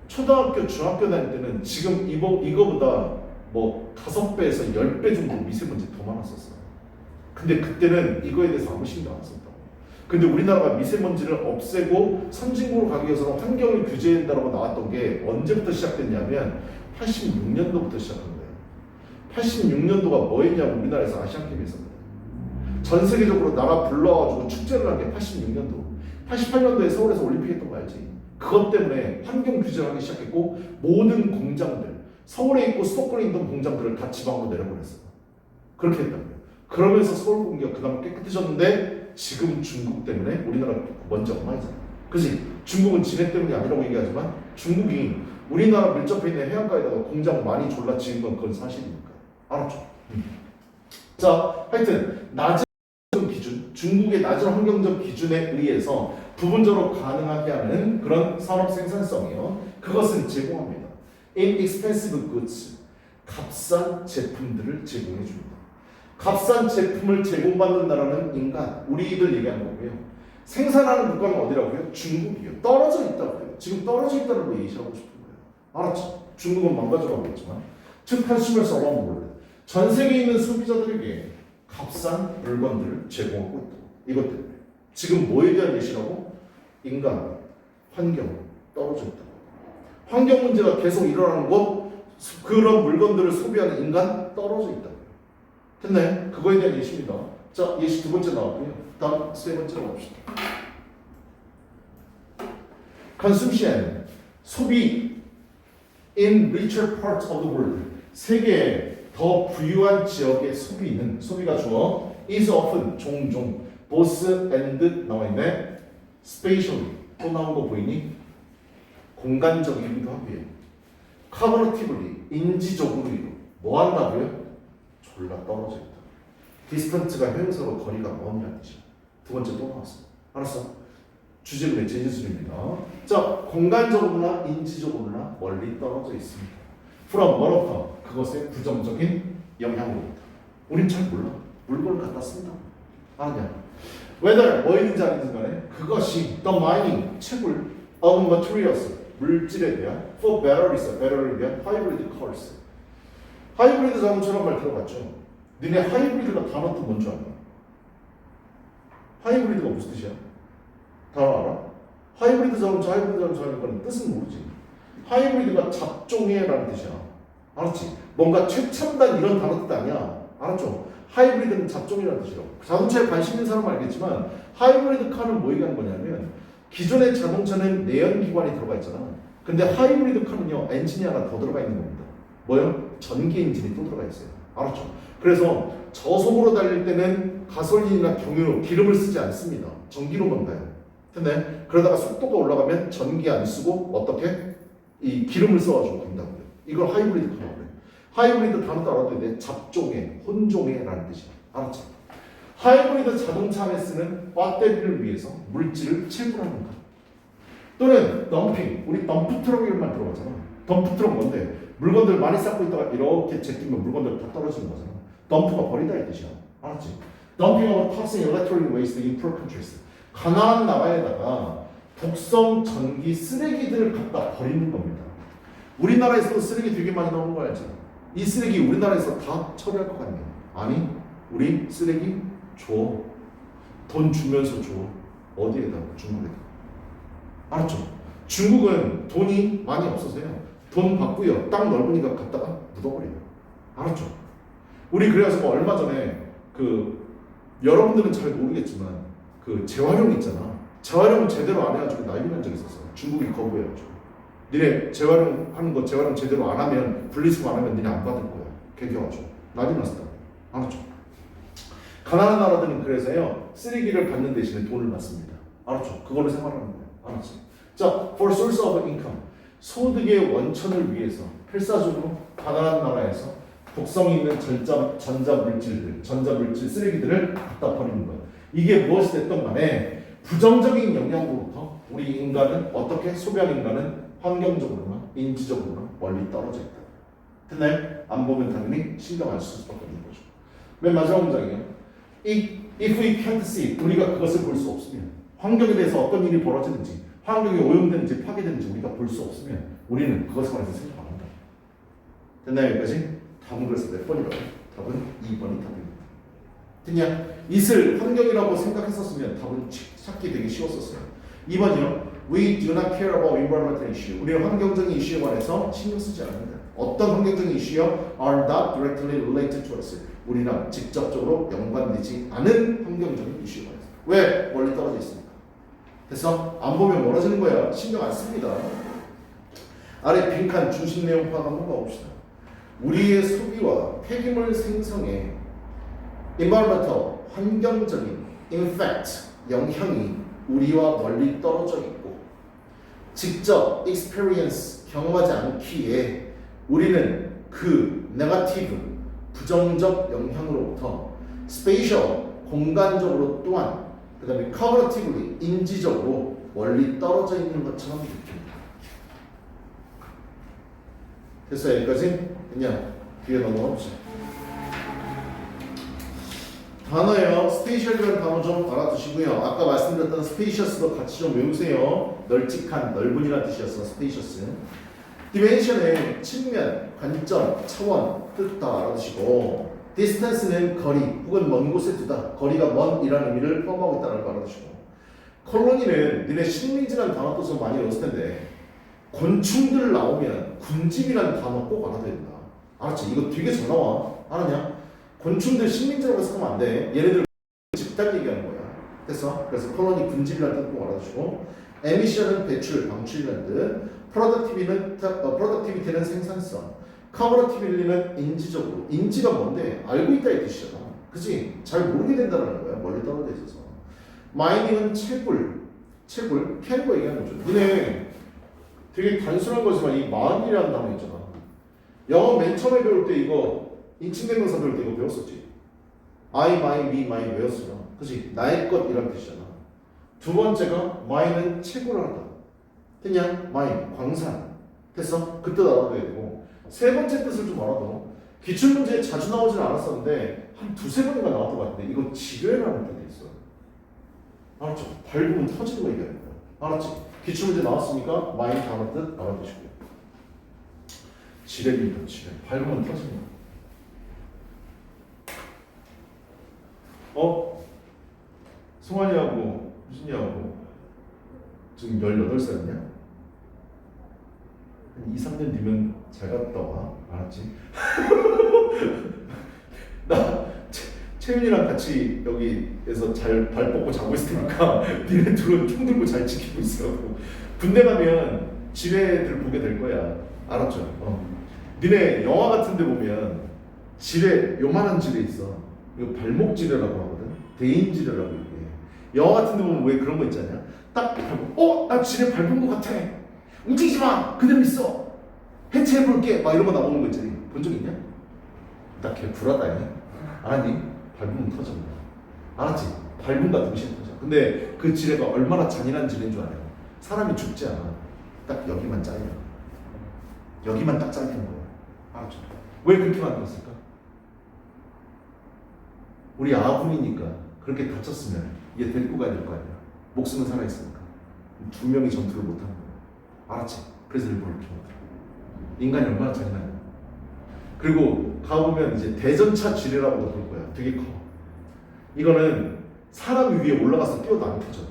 초등학교, 중학교 다닐 때는 지금 이거보다 5배에서 10배 정도 미세먼지 더 많았었어요. 근데 그때는 이거에 대해서 아무 신경 안 썼다고. 근데 우리나라가 미세먼지를 없애고 선진국으로 가기 위해서는 환경을 규제한다고 나왔던 게 언제부터 시작됐냐면 86년도부터 시작한 거예요. 86년도가 뭐였냐면 우리나라에서 아시안게임에서거든. 전 세계적으로 나라 불러가지고 축제를 한 게 86년도. 88년도에 서울에서 올림픽 했던 거 알지? 그것 때문에 환경 규제를 하기 시작했고 모든 공장들 서울에 있고 수도권에 있던 공장들을 다 지방으로 내려보냈어. 그렇게 했단 말이야. 그러면서 서울 공기가 그나마 깨끗해졌는데 지금 중국 때문에 우리나라 먼지 엉망이잖아. 그치? 중국은 지네 때문이 아니라고 얘기하지만 중국이 우리나라 밀접해 있는 해안가에다가 공장 많이 졸라 지은 건 그건 사실이니까. 알았죠? 자, 하여튼 낮은 기준, 중국의 낮은 환경적 기준에 의해서 부분적으로 가능하게 하는 그런 산업 생산성이요. 그것은 제공합니다. inexpensive goods, 값싼 제품들을 제공해 줍니다. 값싼 제품을 제공받는 나라는 인간, 우리들 얘기하는 거고요. 생산하는 국가는 어디라고요? 중국이요. 떨어져 있다고요. 지금 떨어져 있다는 거 예시하고 싶은 거예요. 알았죠? 중국은 망가져가고 있지만 to consumers around the world, 전 세계에 있는 소비자들에게 값싼 물건들을 제공하고 있다. 이것 때문에 지금 뭐에 대한 예시라고? 인간, 환경 떨어져 있다. 환경 문제가 계속 일어나는 것, 그런 물건들을 소비하는 인간 떨어져 있다. 됐나요? 그거에 대한 예시입니다. 자, 예시 두 번째 나왔고요. 다음 세 번째로 갑시다. consumption, 소비 in richer parts of the world, 세계의 더 부유한 지역의 소비가 주어 is often 종종 both and 나와있네. spatially 또 나온 거 보이니? 공간적이기도 하고요. cognitively 인지적으로도 뭐 한다고요? 졸라 떨어져 있다. 디스턴트가 형용사로 거리가 먼이라는 뜻이야. 두 번째 또 나왔어. 알았어? 주제문의 재진술입니다. 자, 공간적으로나 인지적으로나 멀리 떨어져 있습니다. from 뭐로부터? 그것의 부정적인 영향으로부터. 우린 잘 몰라. 물건을 갖다 쓴다. 아냐? whether 뭐인지 아닌지 간에 그것이 the mining 채굴 of materials 물질에 대한 for batteries 배터리를 위한 hybrid cars. 하이브리드 자동차란 말 들어봤죠? 니네 하이브리드가 단어 뜻 뭔지 알아? 하이브리드가 무슨 뜻이야? 단어 알아? 하이브리드 자동차 하는 건 뜻은 모르지. 하이브리드가 잡종이라는 뜻이야. 알았지? 뭔가 최첨단 이런 단어 뜻 아니야. 알았죠? 하이브리드는 잡종이라는 뜻이라고. 자동차에 관심 있는 사람은 알겠지만 하이브리드 카는 뭐 얘기하는 거냐면 기존의 자동차는 내연기관이 들어가 있잖아. 근데 하이브리드 카는요 엔진이 하나 더 들어가 있는 겁니다. 뭐요? 전기 엔진이 또 들어가 있어요. 알았죠? 그래서 저속으로 달릴 때는 가솔린이나 경유로 기름을 쓰지 않습니다. 전기로만 가요. 근데 그러다가 속도가 올라가면 전기 안 쓰고 어떻게? 이 기름을 써가지고 간다고요. 이걸 하이브리드 카라고 그래. 하이브리드 단어 알아둬야 돼. 잡종의, 혼종의라는 뜻이야. 알았죠? 하이브리드 자동차 안에 쓰는 배터리를 위해서 물질을 채굴하는 것. 또는 덤핑. 우리 덤프트럭 이름만 들어봤잖아. 덤프트럭 뭔데? 물건들 많이 쌓고 있다가 이렇게 제끼면 물건들 다 떨어지는 거잖아. 덤프가 버리다 이 뜻이야. 알았지? Dumping of toxic electronic waste in poor countries. 가난한 나라에다가 독성 전기 쓰레기들을 갖다 버리는 겁니다. 우리나라에서도 쓰레기 되게 많이 나오는 거 알지? 이 쓰레기 우리나라에서 다 처리할 것 같냐? 아니, 우리 쓰레기 줘. 돈 주면서 줘. 어디에다? 중국에다. 알았죠? 중국은 돈이 많이 없어서요. 돈 받고요. 땅 넓으니까 갖다가 묻어버려요. 알았죠? 우리 그래서 뭐 얼마 전에 여러분들은 잘 모르겠지만 재활용 있잖아. 재활용 제대로 안 해가지고 난리 난 적이 있었어. 중국이 거부해가지고. 니네 재활용 제대로 안 하면 분리수거 안 하면 니네 안 받을 거야. 개겨가지고 난리 났어. 알았죠? 가난한 나라들은 그래서요 쓰레기를 받는 대신에 돈을 받습니다. 알았죠? 그걸로 생활하는 거예요. 알았지? 자, for source of income. 소득의 원천을 위해서 필사적으로 가난한 나라에서 독성 있는 전자물질 쓰레기들을 갖다 버리는 것. 이게 무엇이 됐든 간에 부정적인 영향으로부터 우리 인간은 어떻게 소비하는 인간은 환경적으로나 인지적으로나 멀리 떨어져 있다. 근데 안 보면 당연히 신경 안 쓸 수밖에 없는 거죠. 맨 마지막 문장이에요. If we can't see, 우리가 그것을 볼 수 없으면 환경에 대해서 어떤 일이 벌어지는지 환경이 오염되는지 파괴되는지 우리가 볼 수 없으면 우리는 그것에 관해서 생각 안 한다. 됐나요? 여기까지? 답은 그래서 몇 번이라고? 답은 2번이 답입니다. 됐냐? 이슬 환경이라고 생각했었으면 답은 찾기 되게 쉬웠었어요. 2번이요. We do not care about environmental issue. 우리는 환경적인 이슈에 관해서 신경 쓰지 않는다. 어떤 환경적인 이슈요? Are not directly related to us. 우리랑 직접적으로 연관되지 않은 환경적인 이슈에 관해서. 왜? 멀리 떨어져 있으니까. 됐어? 안 보면 멀어지는 거야. 신경 안 씁니다. 아래 빈칸 중심 내용 파악 한번 가봅시다. 우리의 소비와 폐기물 생성에 environmental 환경적인 effect 영향이 우리와 멀리 떨어져 있고 직접 experience 경험하지 않기에 우리는 그 negative 부정적 영향으로부터 spatial 공간적으로 또한 그 다음에 cognitively 인지적으로 멀리 떨어져 있는 것처럼 느낍니다. 됐어요? 여기까지? 그냥 뒤에 넘어가 보자. 단어예요. 스페이셜이라는 단어 좀 알아두시고요. 아까 말씀드렸던 스페이셔스도 같이 좀 외우세요. 널찍한, 넓은이라는 뜻이었어. 스페이셔스. 디멘션은 측면, 관점, 차원, 뜻 다 알아두시고 디스턴스는 거리 혹은 먼 곳에 두다. 거리가 먼이라는 의미를 포함하고 있다는 걸 알아두시고 콜로니는 니네 식민지라는 단어 뜻을 많이 외웠을 텐데 곤충들 나오면 군집이라는 단어 꼭 알아둬야 된다. 알았지? 이거 되게 잘 나와. 알았냐? 곤충들 식민지라고 해석하면 안 돼. 얘네들 집단 얘기하는 거야. 됐어? 그래서 콜로니 군집이라는 뜻 꼭 알아두시고 에미션은 배출, 방출이라는 뜻. 프로덕티비티는 생산성. 커버러티빌리는 인지적으로. 인지가 뭔데? 알고 있다 이 뜻이잖아. 그치? 잘 모르게 된다는 거야. 멀리 떨어져 있어서. 마이닝은 채굴, 캐는 거 얘기하는 거죠. 니네 되게 단순한 거지만 이 마흔이라는 단어 있잖아. 영어 맨 처음에 배울 때 이거 인칭대명사 배울 때 이거 배웠었지. I, my, me, mine 외웠어. 그치? 나의 것 이란 뜻이잖아. 두 번째가 my는 최고라다. 됐냐? my, 광산. 됐어? 그 뜻 알아둬야 되고. 세 번째 뜻을 좀 알아둬. 기출문제에 자주 나오진 않았었는데 한 두세 번인가 나왔던 것 같은데 이거 지뢰라는 뜻이 있어. 알았죠? 밟으면 터지는 거 얘기하는 거야. 알았지? 기출문제 나왔으니까 마인 단어 뜻 알아두시고요. 지뢰입니다. 지뢰. 밟으면 터지는 거. 송환이하고 유진이하고 지금 18살이냐? 한 2, 3년 뒤면 잘 갔다 와. 알았지? 나 채윤이랑 같이 여기에서 잘 발 뻗고 자고 있을 테니까 니네 둘은 총 들고 잘 지키고 있어. 군대 가면 지뢰들 보게 될 거야. 알았죠? 니네 영화 같은 데 보면 지뢰, 요만한 지뢰 있어. 이거 발목 지뢰라고 하거든. 대인 지뢰라고 얘기해. 영화 같은 데 보면 왜 그런 거 있잖아. 딱 밟고 나 지뢰 밟은 거 같아. 움직이지 마. 그대로 있어. 해체해볼게. 막 이런 거 나오는 거 있잖아. 본 적 있냐? 나 걔 불하다니. 알았니? 밟으면 터져. 알았지? 밟음과 동시에 터져. 근데 그 지뢰가 얼마나 잔인한 지뢰인 줄 알아요? 사람이 죽지 않아. 딱 여기만 잘려. 여기만 딱 잘리는 거야. 알았죠? 왜 그렇게 만들었을까? 우리 아군이니까 그렇게 다쳤으면 얘 데리고 가야 될 거 아니야. 목숨은 살아있으니까. 두 명이 전투를 못하는 거야. 알았지? 그래서 일부러 이렇게 만들어. 인간이 얼마나 잔인하냐. 그리고 가보면 이제 대전차 지뢰라고도 부를 거야. 되게 커. 이거는 사람 위에 올라가서 뛰어도 안 터져.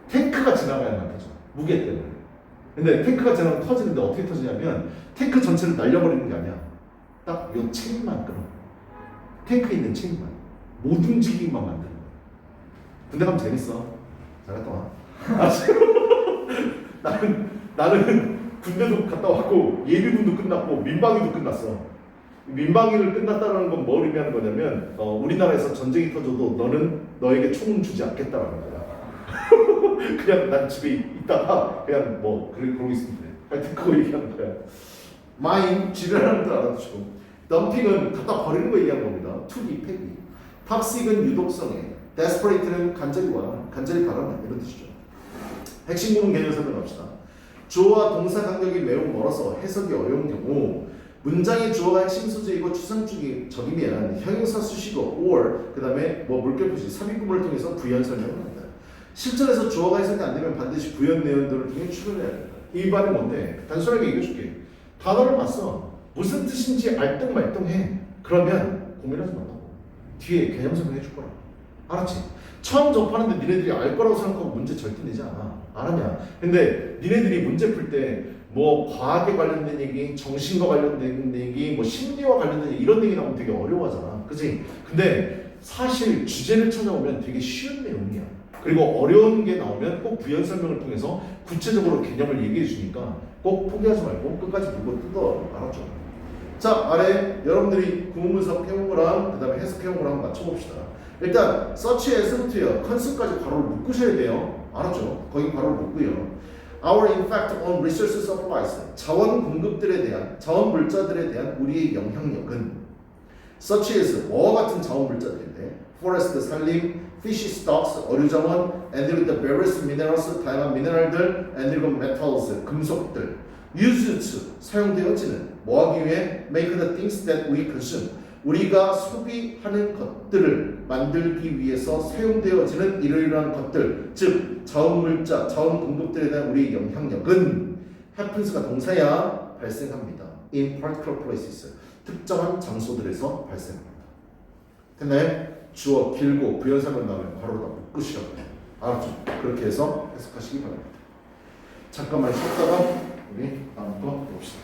탱크가 지나가야만 터져. 무게 때문에. 근데 탱크가 지나가면 터지는데 어떻게 터지냐면 탱크 전체를 날려버리는 게 아니야. 딱 요 체인만 끊어. 탱크에 있는 체인만. 못 움직이기만 만드는 거야. 군대 가면 재밌어. 잘 갔다 와. 알았지? 나는 군대도 갔다 왔고 예비군도 끝났고 민방위도 끝났어. 민방위를 끝났다는 건 뭘 의미하는 거냐면 우리나라에서 전쟁이 터져도 너는 너에게 총은 주지 않겠다라는 거야. 그냥 난 집에 있다가 그냥 뭐 그러고 있으면 돼. 하여튼 그거 얘기하는 거야. 마인 지뢰라는 뜻 알아두시고 덤핑은 갖다 버리는 거 얘기하는 겁니다. 투기, 폐기. 탁식은 유독성에, 데스퍼레이트는 간절히 원하는, 간절히 바라는 이런 뜻이죠. 핵심 부분 개념 설명합시다. 주어와 동사 간격이 매우 멀어서 해석이 어려운 경우 문장의 주어가 핵심 소재이고 추상적이면 형용사 수식어 or 그 다음에 뭐 물결 표시 삽입구문을 통해서 부연 설명을 합니다. 실전에서 주어가 해석이 안 되면 반드시 부연 내용들을 통해 추론해야 됩니다. 이 말이 뭔데? 단순하게 얘기해줄게. 단어를 봤어. 무슨 뜻인지 알뜰말뜰해. 그러면 고민하지 말라고. 뒤에 개념 설명해 줄 거야. 알았지? 처음 접하는데 니네들이 알 거라고 생각하고 문제 절대 내지 않아. 알았냐? 근데 니네들이 문제 풀 때 뭐 과학에 관련된 얘기, 정신과 관련된 얘기, 뭐 심리와 관련된 얘기 이런 얘기 나오면 되게 어려워하잖아. 그치? 근데 사실 주제를 찾아오면 되게 쉬운 내용이야. 그리고 어려운 게 나오면 꼭 부연 설명을 통해서 구체적으로 개념을 얘기해 주니까 꼭 포기하지 말고 끝까지 물고 뜯어. 알았죠? 자, 아래 여러분들이 구문 분석 해온 거랑 그 다음에 해석해온 거랑 맞춰봅시다. 일단 such as부터요. 컨셉까지 괄호를 묶으셔야 돼요. 알았죠? 거기 괄호를 묶고요. Our impact on resource supplies. 자원 공급들에 대한, 자원 물자들에 대한 우리의 영향력은 such as 뭐와 같은 자원 물자들인데 forest 산림, fish stocks 어류 자원, and the various minerals 다양한 미네랄들, and the metals 금속들, used to 사용되어지는 뭐하기 위해 make the things that we consume 우리가 소비하는 것들을 만들기 위해서 사용되어지는 이러이러한 것들, 즉 자원물자, 자원 공급들에 대한 우리의 영향력은 happens가 동사야 발생합니다. in particular places 특정한 장소들에서 발생합니다. 됐나요? 주어 길고 부연설명 나오면 바로 다 묶으시라고 해요. 알았죠? 그렇게 해서 해석하시기 바랍니다. 잠깐만 쉬었다가 우리 다음 거 봅시다.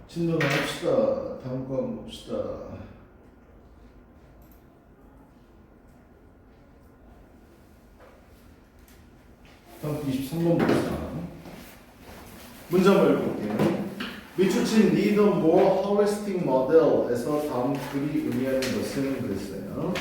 진도 나갑시다. 다음 거 한번 봅시다. 다음 23번 봅시다. 문제 한번 읽어볼게요. 미추친 리더 모어 하웨스팅 모델에서 다음 글이 의미하는 것은 그랬어요.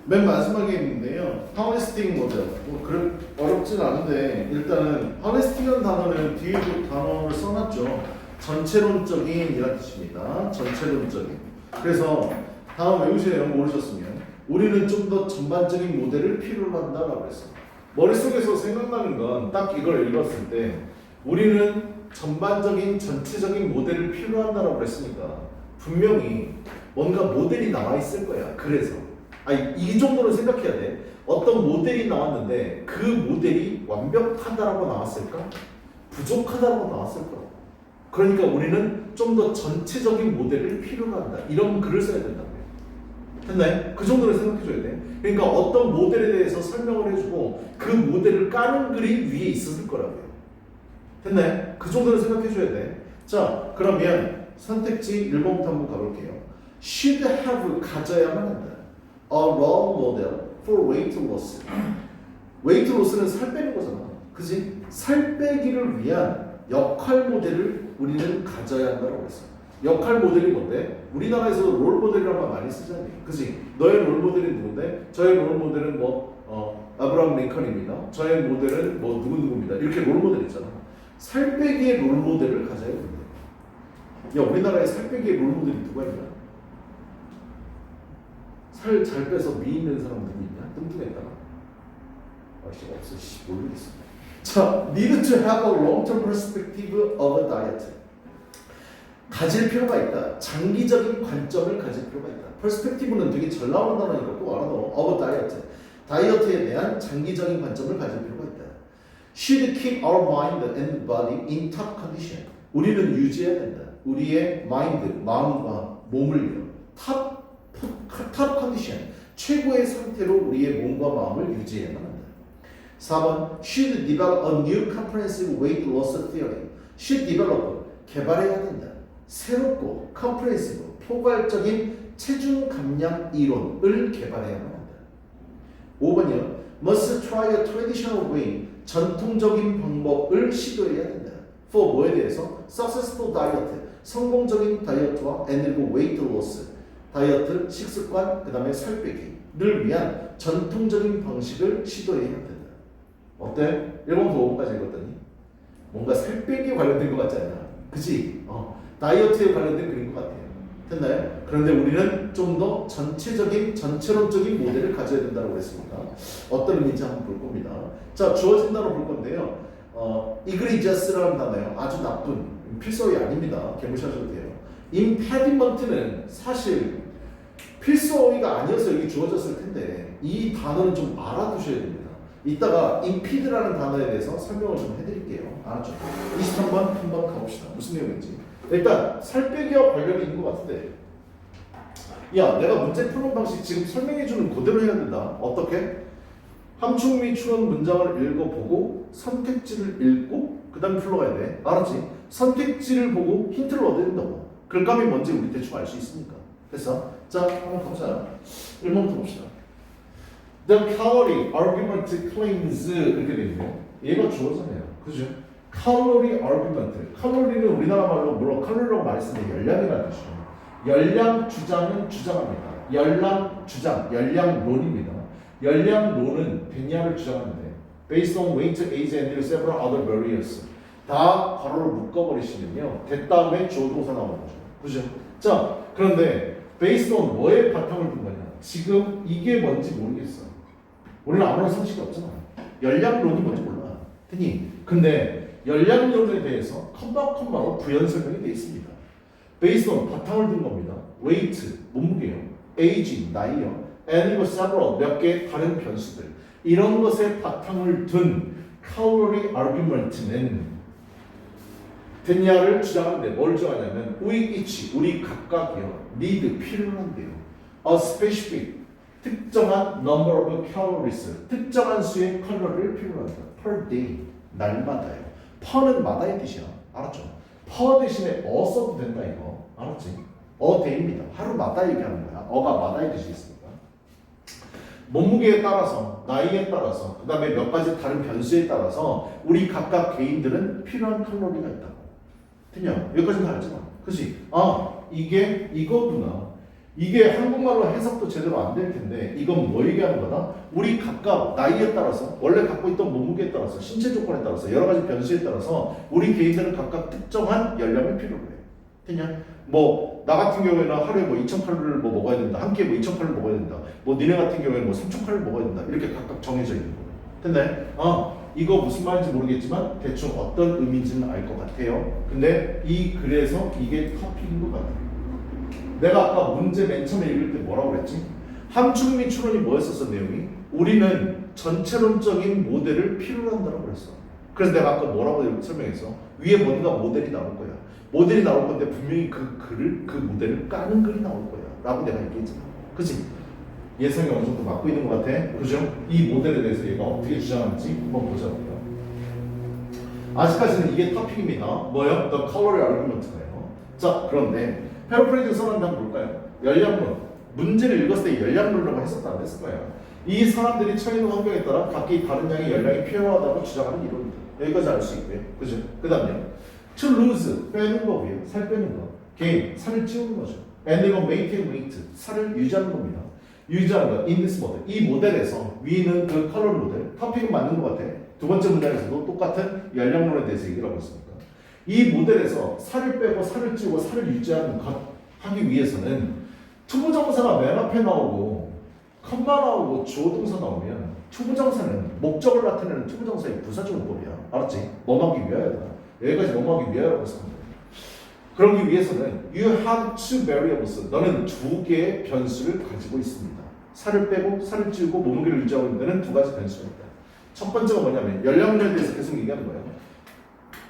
맨 마지막에 있는데요. 하웨스팅 모델. 뭐 그런 어렵진 않은데 일단은 하웨스팅이라는 단어는 뒤에도 단어를 써놨죠. 전체론적인 이란 뜻입니다. 전체론적인. 그래서 다음 외우시네요. 모르셨으면 우리는 좀 더 전반적인 모델을 필요로 한다라고 했어요. 머릿속에서 생각나는 건 딱 이걸 읽었을 때 우리는 전반적인 전체적인 모델을 필요로 한다라고 했으니까 분명히 뭔가 모델이 나와 있을 거야. 그래서 이 정도로 생각해야 돼. 어떤 모델이 나왔는데 그 모델이 완벽하다라고 나왔을까? 부족하다라고 나왔을 거야. 그러니까 우리는 좀 더 전체적인 모델을 필요로 한다. 이런 글을 써야 된다고요. 됐나요? 그 정도로 생각해줘야 돼. 그러니까 어떤 모델에 대해서 설명을 해주고 그 모델을 까는 글이 위에 있었을 거라고요. 됐나요? 그 정도로 생각해줘야 돼. 자, 그러면 선택지 1번부터 한번 가볼게요. should have 가져야만 한다. A role model for weight loss. weight loss는 살 빼는 거잖아. 그지? 살 빼기를 위한 역할 모델을 우리는 가져야 한다고 했어. 역할 모델이 뭔데? 우리나라에서 롤 모델이라는 말 많이 쓰잖니. 그지? 너의 롤 모델이 누군데? 저의 롤 모델은 아브라함 링컨입니다. 저의 모델은 누구입니다. 이렇게 롤 모델 있잖아. 살 빼기의 롤 모델을 가져야 된다. 야, 우리나라에 살 빼기의 롤 모델이 누가 있냐? 살 잘 빼서 미 있는 사람 누구 있냐? 뚱뚱했다가. 아씨 없어. 모르겠어. 자, need to have a long-term perspective of a diet. 가질 필요가 있다. 장기적인 관점을 가질 필요가 있다. perspective는 되게 잘 나오는 단어니까 꼭 알아둬. of a diet. 다이어트에 대한 장기적인 관점을 가질 필요가 있다. should keep our mind and body in top condition. 우리는 유지해야 된다. 우리의 mind, 마음과 몸을요. top condition. 최고의 상태로 우리의 몸과 마음을 유지해야만 한다. 4번 should develop a new comprehensive weight loss theory. should develop 개발해야 된다. 새롭고 comprehensive 포괄적인 체중 감량 이론을 개발해야만 한다. 5번이요. must try a traditional way. 전통적인 방법을 시도해야 된다. for 뭐에 대해서? successful diet. 성공적인 다이어트와 and 그리고 weight loss. 다이어트, 식습관, 그 다음에 살 빼기를 위한 전통적인 방식을 시도해야 된다. 어때? 1번부터 5번까지 읽었더니 뭔가 살 빼기에 관련된 것 같지 않나? 그치? 다이어트에 관련된 글인 것 같아요. 됐나요? 그런데 우리는 좀 더 전체론적인 모델을 가져야 된다고 했습니다. 어떤 의미인지 한번 볼 겁니다. 자, 주어진 단어 볼 건데요. egregious라는 단어요. 아주 나쁜, 필수어휘 아닙니다. 개무시하셔도 돼요. impediment는 사실 필수어휘가 아니어서 여기 주어졌을 텐데 이 단어는 좀 알아두셔야 됩니다. 이따가 impede라는 단어에 대해서 설명을 좀 해드릴게요. 알았죠? 23번 한번 가봅시다. 무슨 내용인지. 일단 살 빼기와 관련이 있는 것 같은데 야, 내가 문제 푸는 방식 지금 설명해주는 그대로 해야 된다. 어떻게? 함축 및 추론 문장을 읽어보고 선택지를 읽고 그 다음에 풀러가야 돼. 알았지? 선택지를 보고 힌트를 얻어야 된다고. 글감이 뭔지 우리 대충 알 수 있으니까. 됐어? 자, 한번 가보자. 1번부터 봅시다. The calorie argument claims 이렇게 돼 있네요. 얘가 주어잖아요. 그죠? calorie argument. 칼로리는 우리나라 말로 물론 칼로리라고 말했으면 열량이라는 뜻이죠. 열량 주장은 주장합니다. 열량 주장, 열량론입니다. 열량론은 됐냐를 주장하는데 based on weight, age, and several other variables. 다 괄호를 묶어버리시면요. 됐다음에 주어동사 나오는 거죠. 그죠? 자, 그런데 based on 뭐에 바탕을 둔 거냐? 지금 이게 뭔지 모르겠어. 우리는 아무런 상식이 없잖아. 열량론이 뭔지 몰라. 됐니? 근데 열량론에 대해서 컴마로 부연 설명이 되어 있습니다. based on 바탕을 둔 겁니다. weight, 몸무게요. age, 나이요. and several, 몇 개의 다른 변수들. 이런 것에 바탕을 둔 calorie argument는 됐냐를 주장하는데 뭘 주장하냐면 we each, 우리 각각이요. need, 필요한데요. a specific, 특정한 number of calories, 특정한 수의 칼로리를 필요로 한다. per day, 날마다요. per는 마다의 뜻이야. 알았죠? per 대신에 a 써도 된다 이거. 알았지? a day입니다. 하루마다 얘기하는 거야. a가 마다의 뜻이 있으니까. 몸무게에 따라서, 나이에 따라서, 그 다음에 몇 가지 다른 변수에 따라서 우리 각각 개인들은 필요한 칼로리가 있다고. 됐냐? 여기까지는 다 알잖아. 그치? 아, 이게 이거구나. 이게 한국말로 해석도 제대로 안 될 텐데 이건 뭐 얘기하는 거다? 우리 각각 나이에 따라서 원래 갖고 있던 몸무게에 따라서 신체 조건에 따라서 여러 가지 변수에 따라서 우리 개인들은 각각 특정한 열량을 필요로 해. 됐냐? 뭐 나 같은 경우에는 하루에 뭐 2,000칼로리를 뭐 먹어야 된다. 한 끼에 뭐 2,000칼로리를 먹어야 된다. 뭐 니네 같은 경우에는 뭐 3,000칼로리를 먹어야 된다. 이렇게 각각 정해져 있는 거예요. 됐네? 이거 무슨 말인지 모르겠지만 대충 어떤 의미인지는 알 것 같아요. 근데 이 글에서 이게 토픽인 것 같아요. 내가 아까 문제 맨 처음에 읽을 때 뭐라고 그랬지? 함축 및 추론이 뭐였었어 내용이? 우리는 전체론적인 모델을 필요로 한다고 그랬어. 그래서 내가 아까 뭐라고 설명했어? 위에 뭔가 모델이 나올 거야. 모델이 나올 건데 분명히 그 모델을 까는 글이 나올 거야. 라고 내가 얘기했잖아. 그치? 예상이 어느 정도 맞고 있는 것 같아. 그죠? 이 모델에 대해서 얘가 어떻게 주장하는지 한번 보자고요. 아직까지는 이게 토픽입니다. 뭐요? The calorie argument가요. 자, 그런데 패러프레이즈 선언을 한번 볼까요? 열량론. 문제를 읽었을 때 열량론이라고 했었다 안 했을까요? 이 사람들이 처해 있는 환경에 따라 각기 다른 양의 열량이 필요하다고 주장하는 이론입니다. 여기까지 알 수 있고요. 그죠? 그 다음요. To lose, 빼는 거고요. 살 빼는 거. gain, 살을 찌우는 거죠. and 이건 maintain weight, 살을 유지하는 겁니다. 유지하는 거. in this model. 이 모델에서 위는 그 칼로리 모델. 토픽은 맞는 것 같아. 두 번째 문장에서도 똑같은 열량론에 대해서 얘기를 하고 있습니다. 이 모델에서 살을 빼고 살을 찌우고 살을 유지하는 것 하기 위해서는 투부정사가 맨 앞에 나오고 컴마 나오고 주어동사 나오면 투부정사는 목적을 나타내는 투부정사의 부사적용법이야. 알았지? 뭐하기 위하여다. 여기까지 뭐하기 위하여라고 했습니다. 그러기 위해서는 you have two variables. 너는 두 개의 변수를 가지고 있습니다. 살을 빼고 살을 찌우고 몸무게를 유지하고 있는 데는 두 가지 변수가 있다. 첫 번째가 뭐냐면 열량론에 대해서 계속 얘기하는 거예요.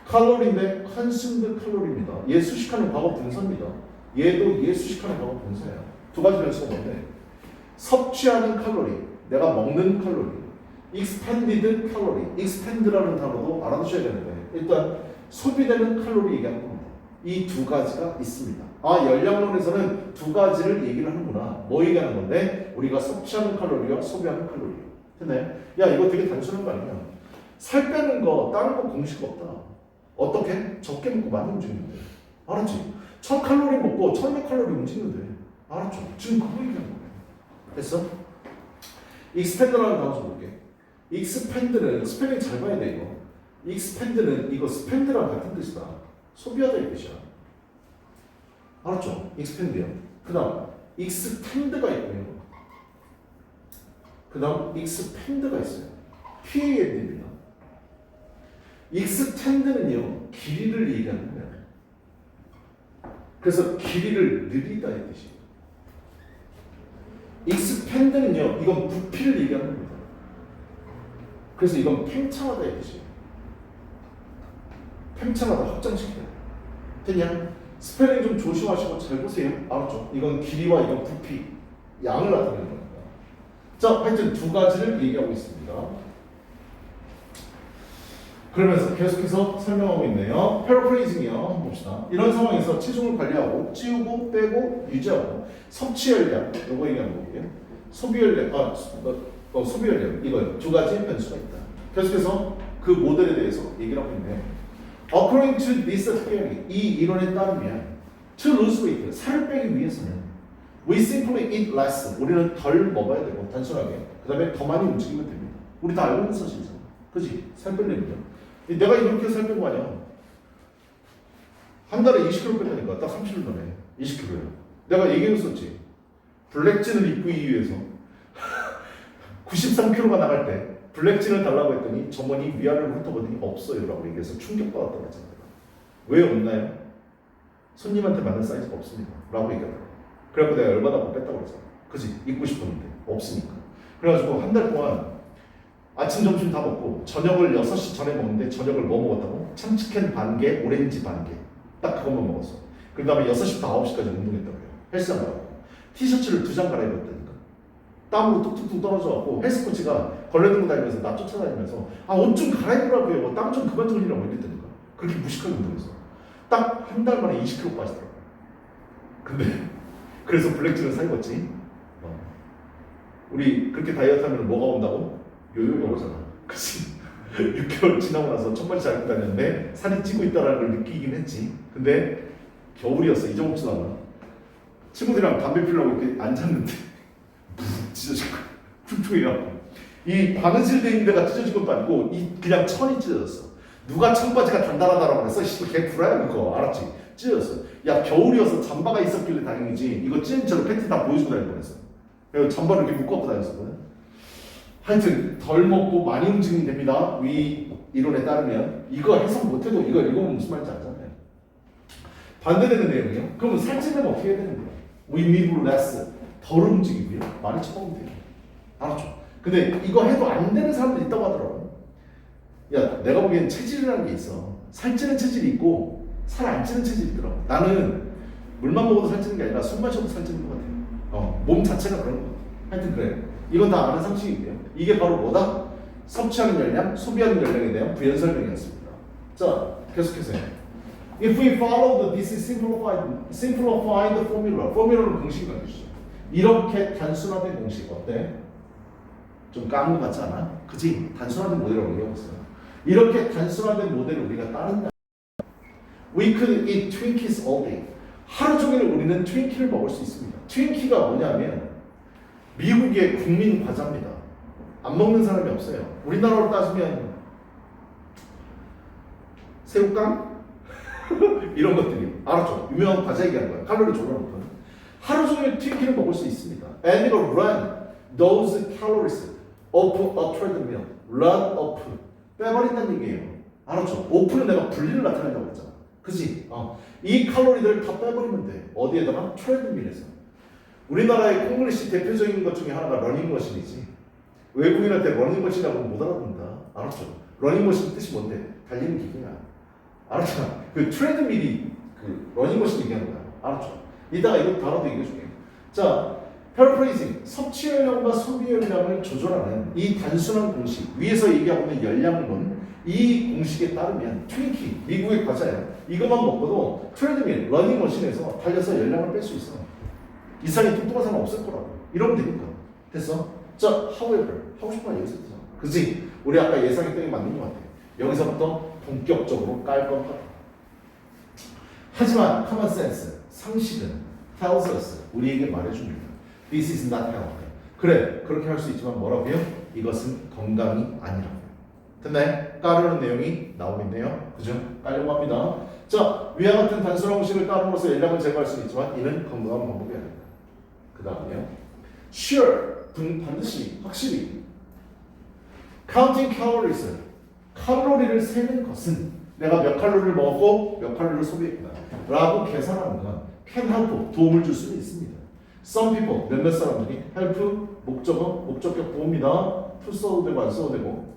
칼로리인데 consumed 칼로리입니다. 얘 수식하는 과거 분사입니다. 얘도 얘 수식하는 과거 분사예요. 두 가지 변수가 뭔데? 섭취하는 칼로리, 내가 먹는 칼로리, expended 칼로리, expend라는 단어도 알아두셔야 되는데 일단 소비되는 칼로리 얘기하는 겁니다. 이 두 가지가 있습니다. 열량론에서는 두 가지를 얘기를 하는구나. 뭐 얘기하는 건데? 우리가 섭취하는 칼로리와 소비하는 칼로리. 근데 야 이거 되게 단순한 거 아니야? 살 빼는 거 다른 거 공식 없다. 어떻게? 적게 먹고 많이 움직이는데. 알았지? 1000칼로리 먹고 1200칼로리 움직이는데. 알았죠? 지금 그거 얘기하는 거예요. 됐어? expend라는 단어 좀 볼게. expend는 스펠링 잘 봐야 돼 이거. expend는 이거 spend랑 같은 뜻이다. 소비하다 이 뜻이야. 알았죠? expend요. 그 다음 expend가 있고요. 그 다음 expend가 있어요. PAND입니다. extend는요 길이를 얘기하는 거예요. 그래서 길이를 늘리다의 뜻이에요. expand는요 이건 부피를 얘기하는 겁니다. 그래서 이건 팽창하다의 뜻이에요. 팽창하다 확장시켜요. 됐냐? 스펠링 좀 조심하시고 잘 보세요. 알았죠? 이건 길이와 이건 부피, 양을 나타내는 겁니다. 자, 하여튼 두 가지를 얘기하고 있습니다. 그러면서 계속해서 설명하고 있네요. 패러프레이징이요. 한번 봅시다. 이런 상황에서 체중을 관리하고 찌우고 빼고 유지하고 섭취 열량, 요거 얘기하는 거고요. 소비 열량, 소비 열량, 이거 두 가지 변수가 있다. 계속해서 그 모델에 대해서 얘기를 하고 있네요. According to this theory, 이 이론에 따르면 to lose weight, 살을 빼기 위해서는 we simply eat less, 우리는 덜 먹어야 되고 단순하게 그 다음에 더 많이 움직이면 됩니다. 우리 다 알고 있는 사실이잖아. 그지? 살 빼려면 내가 이렇게 살 뺀 거 아니야. 한 달에 20kg 뺐다니까 딱 30일 만에 20kg야. 내가 얘기했었지. 블랙진을 입기 위해서 93kg가 나갈 때 블랙진을 달라고 했더니 점원이 위아래로 훑어보더니 없어요 라고 얘기해서 충격받았다고 했잖아요. 왜 없나요? 손님한테 맞는 사이즈가 없습니다 라고 얘기하더라고. 그래갖고 내가 열받아서 뺐다고 그랬잖아. 그치? 입고 싶었는데 없으니까. 그래가지고 한 달 동안 아침 점심 다 먹고 저녁을 6시 전에 먹는데 저녁을 뭐 먹었다고? 참치캔 반 개, 오렌지 반 개. 딱 그것만 먹었어. 그 다음에 6시부터 9시까지 운동했다고 해요. 헬스장 가고 티셔츠를 2장 갈아입었다니까. 땀으로 뚝뚝뚝 떨어져갖고 헬스 코치가 걸레 들고 다니면서 나 쫓아다니면서 옷 좀 갈아입으라고요. 땀 좀 그만 흘리라고 이랬다니까. 그렇게 무식하게 운동해서 딱 한 달 만에 20kg 빠지더라고. 근데 그래서 블랙진을 사 입었지. 우리 그렇게 다이어트 하면 뭐가 온다고? 요요가 오잖아. 그치? 6개월 지나고 나서 첫번째 잘 입고 다녔는데 살이 찌고 있다는 걸 느끼긴 했지. 근데 겨울이었어. 잊어먹지도 않아. 친구들이랑 담배 피우려고 이렇게 앉았는데 찢어진 거야. 흉통이야. 이 바느질 돼 있는 데가 찢어진 것도 아니고 그냥 천이 찢어졌어. 누가 청바지가 단단하다라고 그랬어? 씨발 걔 구라야 그거. 알았지? 찢어졌어. 야 겨울이어서 잠바가 있었길래 다행이지. 이거 찢은 채로 팬티 다 보여주고 다닐 뻔했어. 그래서 잠바를 이렇게 묶어갖고 다녔었거든. 하여튼 덜 먹고 많이 움직이면 됩니다. 위 이론에 따르면 이거 해석 못해도 이거 읽어보면 무슨 말인지 알잖아요. 반대되는 내용이요. 그러면 살찌려면 어떻게 해야 되는 거야? We move less. 덜 움직이고요. 많이 쳐먹으면 돼요. 알았죠? 근데 이거 해도 안 되는 사람들 있다고 하더라고. 야 내가 보기엔 체질이라는 게 있어. 살찌는 체질이 있고 살 안 찌는 체질이 있더라고. 나는 물만 먹어도 살찌는 게 아니라 술 마셔도 살찌는 것 같아. 몸 자체가 그런 거 같아. 하여튼 그래. 이건 다 아는 상식이고요. 이게 바로 뭐다? 섭취하는 열량, 소비하는 열량에 대한 부연 설명이었습니다. 자, 계속해서요. If we follow this simplified formula, 포뮬러는 공식이 남겨주죠. 이렇게 단순화된 공식 어때? 좀 까는 것 같지 않아? 그치? 단순화된 모델이라고 얘기하고 있어요. 이렇게 단순화된 모델을 우리가 따른다. We could eat Twinkies all day. 하루 종일 우리는 트윈키를 먹을 수 있습니다. 트윈키가 뭐냐면 미국의 국민 과자입니다. 안 먹는 사람이 없어요. 우리나라로 따지면 새우깡? 이런 것들이 알았죠? 유명한 과자 얘기하는 거야. 칼로리 졸라 높은. 하루 종일 트윈키를 먹을 수 있습니다. And it will run those calories off a treadmill. run off. 빼버린다는 얘기예요. 알았죠? 오프는 내가 분리를 나타낸다고 했잖아. 그치? 이 칼로리들 다 빼버리면 돼. 어디에다가? 트레드밀에서. 우리나라의 콩글리시 대표적인 것 중에 하나가 러닝머신이지. 외국인한테 러닝머신이라고 못 알아듣는다. 알았죠? 러닝머신 뜻이 뭔데? 달리는 기구야. 알았잖아. 그 트레드밀이 그 러닝머신 얘기하는 거야. 알았죠? 이따가 이거 단어도 얘기해줄게. 자, 패러프레이징. 섭취 열량과 소비 열량을 조절하는 이 단순한 공식. 위에서 얘기하고 있는 열량론. 이 공식에 따르면 트윈키, 미국의 과자예요. 이것만 먹고도 트레드밀, 러닝머신에서 달려서 열량을 뺄 수 있어. 이상이 뚱뚱한 사람 없을 거라고. 이러면 되니까. 됐어? 자, however. 하고 싶은 말 여기서 있잖아. 그치? 우리 아까 예상했던 게 맞는 것 같아. 여기서부터 본격적으로 깔 것 같아. 하지만 common sense, 상식은 tells us, 우리에게 말해줍니다. This is not healthy. 그래, 그렇게 할 수 있지만 뭐라고요? 이것은 건강이 아니라고요. 됐나요? 까르는 내용이 나오고 있네요. 그죠? 깔려고 합니다. 자, 위와 같은 단순한 공식을 따름으로써 열량을 제거할 수는 있지만 이는 건강한 방법이 아닙니다. 그 다음에요. Sure, 반드시, 확실히 Counting calories, 칼로리를 세는 것은 내가 몇 칼로리를 먹었고 몇 칼로리를 소비했구나 라고 계산하는 건 can help, 도움을 줄 수는 있습니다. Some people, 몇몇 사람들이 help, 목적어, 목적격 보호입니다. to 써도 되고 안 써도 되고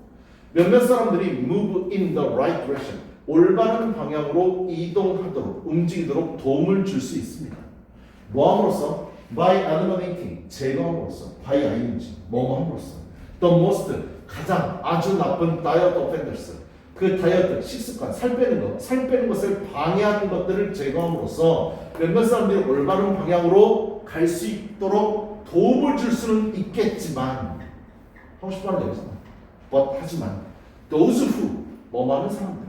몇몇 사람들이 move in the right direction, 올바른 방향으로 이동하도록 움직이도록 도움을 줄 수 있습니다. 뭐함으로써? by eliminating 제거함으로써 by ing 뭐함으로써 the most 가장 아주 나쁜 diet offenders 그 다이어트 식습관 살 빼는 것을 방해하는 것들을 제거함으로써 몇몇 사람들이 올바른 방향으로 갈 수 있도록 도움을 줄 수는 있겠지만 하고 싶어하는 얘기잖아. but 하지만 those who 뭐 많은 사람들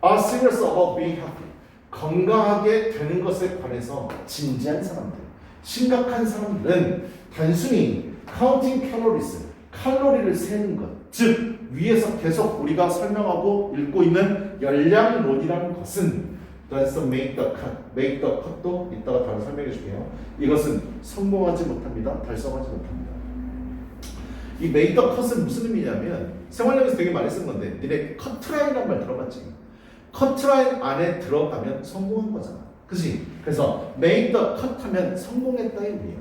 are serious about being healthy 건강하게 되는 것에 관해서 진지한 사람들 심각한 사람들은 단순히 counting calories 칼로리를 세는 것 즉 위에서 계속 우리가 설명하고 읽고 있는 열량론이라는 것은 그래서 make the cut도 이따가 다른 설명해 줄게요. 이것은 성공하지 못합니다. 달성하지 못합니다. 이 make the cut은 무슨 의미냐면 생활력에서 되게 많이 쓴 건데 니네 커트라인이라는 말 들어봤지? 커트라인 안에 들어가면 성공한 거잖아. 그치? 그래서 make the cut 하면 성공했다의 의미야.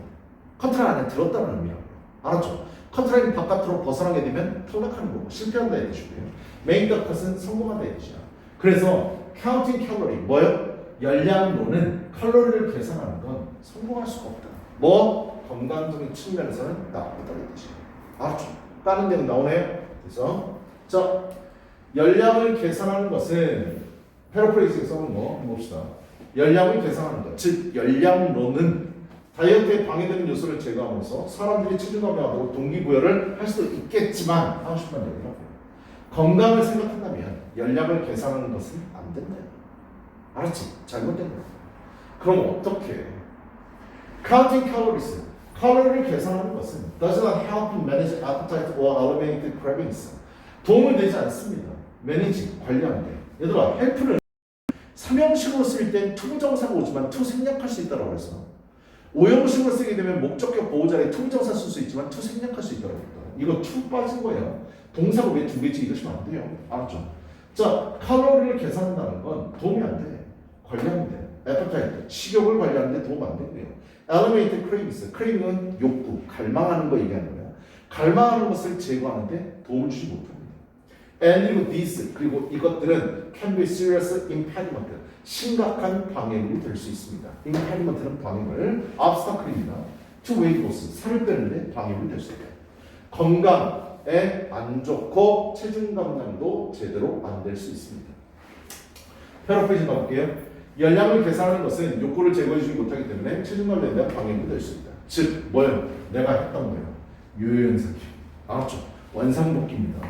커트라인 안에 들었다는 의미라고. 알았죠? 커트라인 바깥으로 벗어나게 되면 탈락하는 거고 실패한다의 뜻이고요. make the cut은 성공한다의 뜻이야. 그래서 counting calorie 뭐요? 열량론은 칼로리를 계산하는 건 성공할 수가 없다. 뭐? 건강적인 측면에서는 나쁘다는 뜻이야. 알았죠? 다른 데는 나오네요. 그래서 자 열량을 계산하는 것은 패러프레이즈에 써놓은 거 한번 봅시다. 열량을 계산하는 것, 즉 열량론은 다이어트에 방해되는 요소를 제거하면서 사람들이 체중감에 하도록 동기부여를 할 수도 있겠지만 하고 싶은 얘기를 하고 건강을 생각한다면 열량을 계산하는 것은 안 된다. 알았지? 잘못된 거야. 그럼 어떻게 해? Counting calories 칼로리를 계산하는 것은 does not help manage appetite or eliminate cravings 도움을 되지 않습니다. manage 관리하는데 얘들아 help는 삼형식으로 쓸 땐 투부정사가 오지만 투 생략할 수 있다고 해서 오형식으로 쓰게 되면 목적격 보호자에 투부정사 쓸 수 있지만 투 생략할 수 있다고 했다. 이거 투 빠진 거예요. 동사가 왜 두 개지 이러시면 안 돼요. 알았죠? 자 칼로리를 계산한다는 건 도움이 안 돼. 관리하면 돼. appetite 식욕을 관리하는데 도움 안 된대요. eliminate cravings craving은 욕구, 갈망하는 거 얘기하는 거야. 갈망하는 것을 제거하는데 도움을 주지 못합니다. And 그리고 these 그리고 이것들은 can be serious impediment 심각한 방해물이 될 수 있습니다. impediment는 방해물, obstacle입니다. to weight loss 살을 빼는데 방해물이 될 수 있다. 건강에 안 좋고 체중 감량도 제대로 안 될 수 있습니다. 패러프레이즈 가볼게요. 열량을 계산하는 것은 욕구를 제거해주지 못하기 때문에 체중 감량에 대한 방해물이 될 수 있다. 즉 뭐예요? 내가 했던 거예요. 요요현상이요. 알았죠? 원상복귀입니다.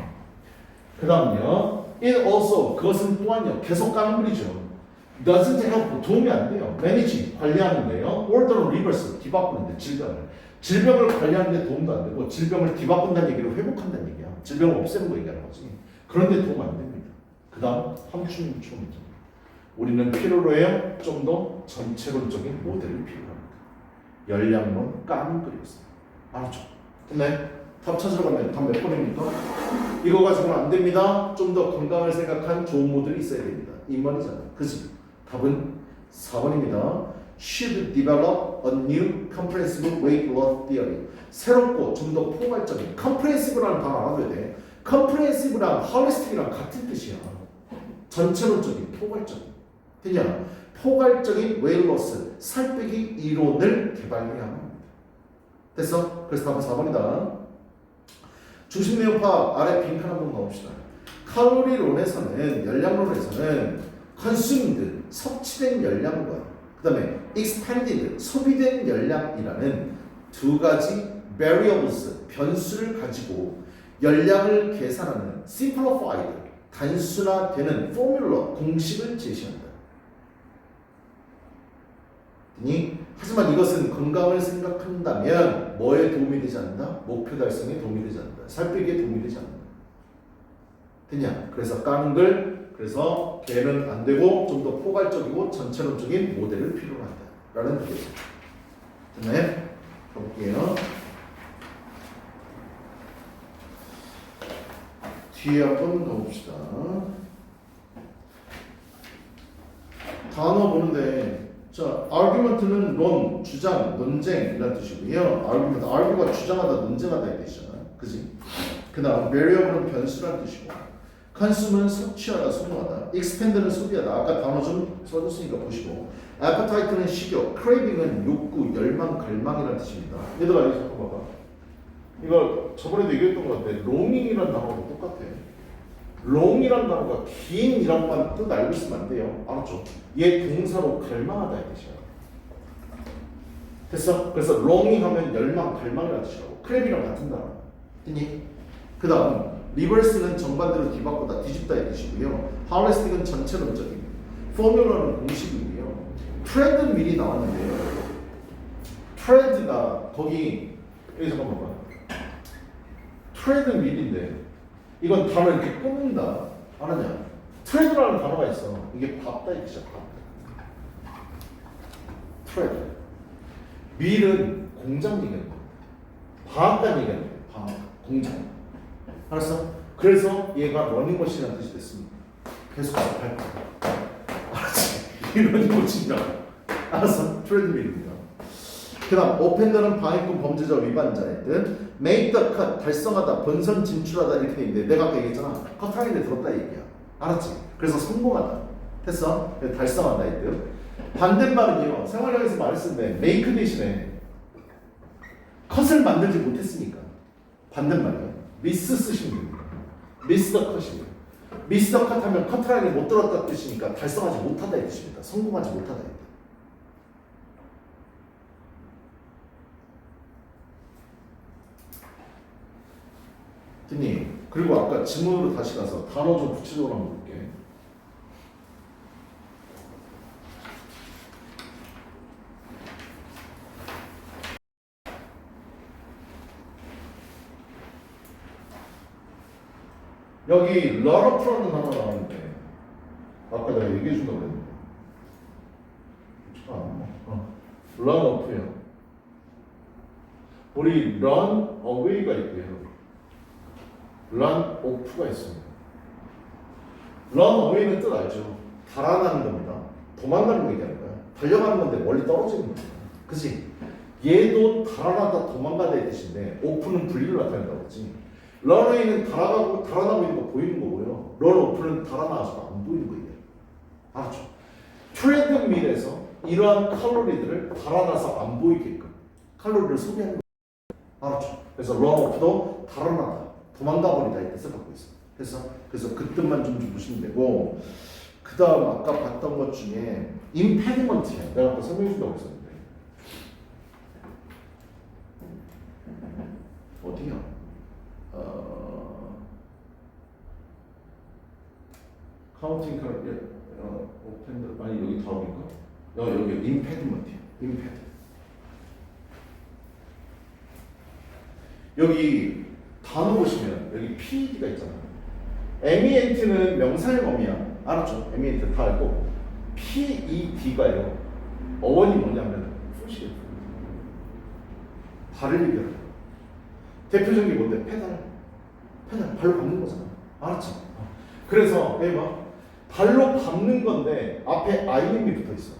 그 다음요. It also 그것은 또한요. 계속 가는 글이죠. doesn't help 도움이 안 돼요. manage 관리하는데요. order reverse 뒤바꾸는데 질병을 관리하는데 도움도 안 되고 질병을 뒤바꾼다는 얘기를 회복한다는 얘기야. 질병을 없애는 거 얘기하는 거지. 그런데 도움 안 됩니다. 그 다음 함축유초입니다. 우리는 필요로 해요. 좀 더 전체론적인 모델을 필요합니다. 열량론 까는 글이었어요. 알았죠? 근데 답 찾으러 가면 답 몇 번입니까? 이거 가지고는 안 됩니다. 좀 더 건강을 생각한 좋은 모델이 있어야 됩니다. 이 말이잖아. 그치? 답은 4번입니다. Should develop a new comprehensive weight loss theory. 새롭고 좀 더 포괄적인 comprehensive라는 단어 알아둬야 돼. comprehensive랑 holistic이랑 같은 뜻이야. 전체론적인 포괄적인. 되냐? 포괄적인 weight loss 살 빼기 이론을 개발해야 합니다. 됐어? 그래서 답은 4번이다. 중심 내용 파악 아래 빈칸 한번 넣읍시다. 칼로리론에서는 열량론에서는 consumed 섭취된 열량과 그 다음에 expended 소비된 열량이라는 두 가지 variables 변수를 가지고 열량을 계산하는 simplified 단순화되는 formula 공식을 제시한다. 하지만 이것은 건강을 생각한다면 뭐에 도움이 되지 않는다? 목표 달성에 도움이 되지 않는다. 살 빼기에 도움이 되지 않는다. 됐냐? 그래서 까는 글 그래서 걔는 안 되고 좀 더 포괄적이고 전체론적인 모델을 필요로 한다. 라는 뜻이에요. 됐나요? 가볼게요. 뒤에 한번 가봅시다. 단어 보는데 자, argument는 론, 주장, 논쟁이라는 뜻이고요. argument, argu가 주장하다, 논쟁하다 이 뜻이잖아. 그지? 그 다음 variable는 변수라는 뜻이고 consume는 섭취하다, 소모하다. expand는 소비하다. 아까 단어 좀 써줬으니까 보시고. appetite는 식욕, craving은 욕구, 열망, 갈망이라는 뜻입니다. 얘들아 이거 잠깐 봐봐. 이거 저번에도 얘기했던 것 같아. longing이라는 단어도 똑같아. long이라는 단어가 긴이란만 뜻 알고 있으면 안 돼요. 알았죠? 얘 동사로 갈망하다 이 뜻이야. 됐어? 그래서 longing 하면 열망, 갈망이라는 뜻이라고. crave이랑 같은 단어. 됐니? 그 다음 리버스는 정반대로 뒤바꾸다, 뒤집다의 뜻이고요. harvesting은 전체론적인, 포뮬러는 공식이고요. 트렌드는 미리 나왔는데요. 트렌드가 거기 여기 잠깐만 봐. 트렌드는 미리인데 이건 단어 이렇게 끊는다. 알았냐? 트렌드라는 단어가 있어. 이게 밥다 이 뜻이야. 밥. 트렌드. 밀은 공장 얘기하는 거야. 방앗간 얘기하는 거야. 방앗간. 공장. 알았어? 그래서 얘가 러닝머신이라는 뜻이 됐습니다. 계속해서 할 거야. 알았지? 이 러닝머신이라고. 알았어? 트레드밀입니다. 그 다음 오펜더는 방해꾼, 범죄자, 위반자의 뜻. make the cut, 달성하다, 본선 진출하다 이렇게 돼 있는데 내가 아까 얘기했잖아. 컷하는데 들었다 얘기야. 알았지? 그래서 성공하다. 됐어? 달성한다 이 뜻. 반대말은요. 생활력에서 많이 쓰는데 make 대신에 컷을 만들지 못했으니까 반대말이에요. 미스 쓰시면 됩니다. 미스 더 컷이에요. 미스 더 컷 하면 커트라인을 못 들었다 뜻이니까 달성하지 못하다 이 뜻입니다. 성공하지 못하다 이 뜻. 듣니? 그리고 아까 지문으로 다시 가서 단어 좀 구체적으로 한번 볼게. 여기 런어프라는 단어 나오는데 아까 내가 얘기해 준다고 그랬는데 런어프요. 우리 run away가 있고요. run off가 있습니다. run away는 뜻 알죠? 달아나는 겁니다. 도망가는 거 얘기하는 거야. 달려가는 건데 멀리 떨어지는 거야. 그치? 얘도 달아나다 도망가다의 뜻인데 off는 분리를 나타낸다고 했지. 런웨이는 달아나고 있는 거 보이는 거고요. 런오프는 달아나서 안 보이는 거예요. 알았죠? 트레드밀에서 이러한 칼로리들을 달아나서 안 보이게끔 칼로리를 소비하는 거예요. 알았죠? 그래서 런오프도 달아나다, 도망가 버리다의 뜻을 갖고 있어요. 그래서 그 뜻만 좀 보시면 되고, 그 다음 아까 봤던 것 중에 임페디먼트야. 내가 아까 설명해 준다고 했었는데 어디야? 카운팅 오펜더 아니 여기 다음인가? 여기 임페디먼트야. 임페드. 여기 단어 보시면 여기 PED가 있잖아. MENT는 명사형 어미야. 알았죠? MENT 다 알고 PED가요. 어원이 뭐냐면 푸시예요. 발을 얘기하는 거야. 대표적인 게 뭔데? 페달 발로 밟는 거잖아. 알았지? 그래서 봐. 발로 밟는 건데 앞에 IM이 붙어 있어.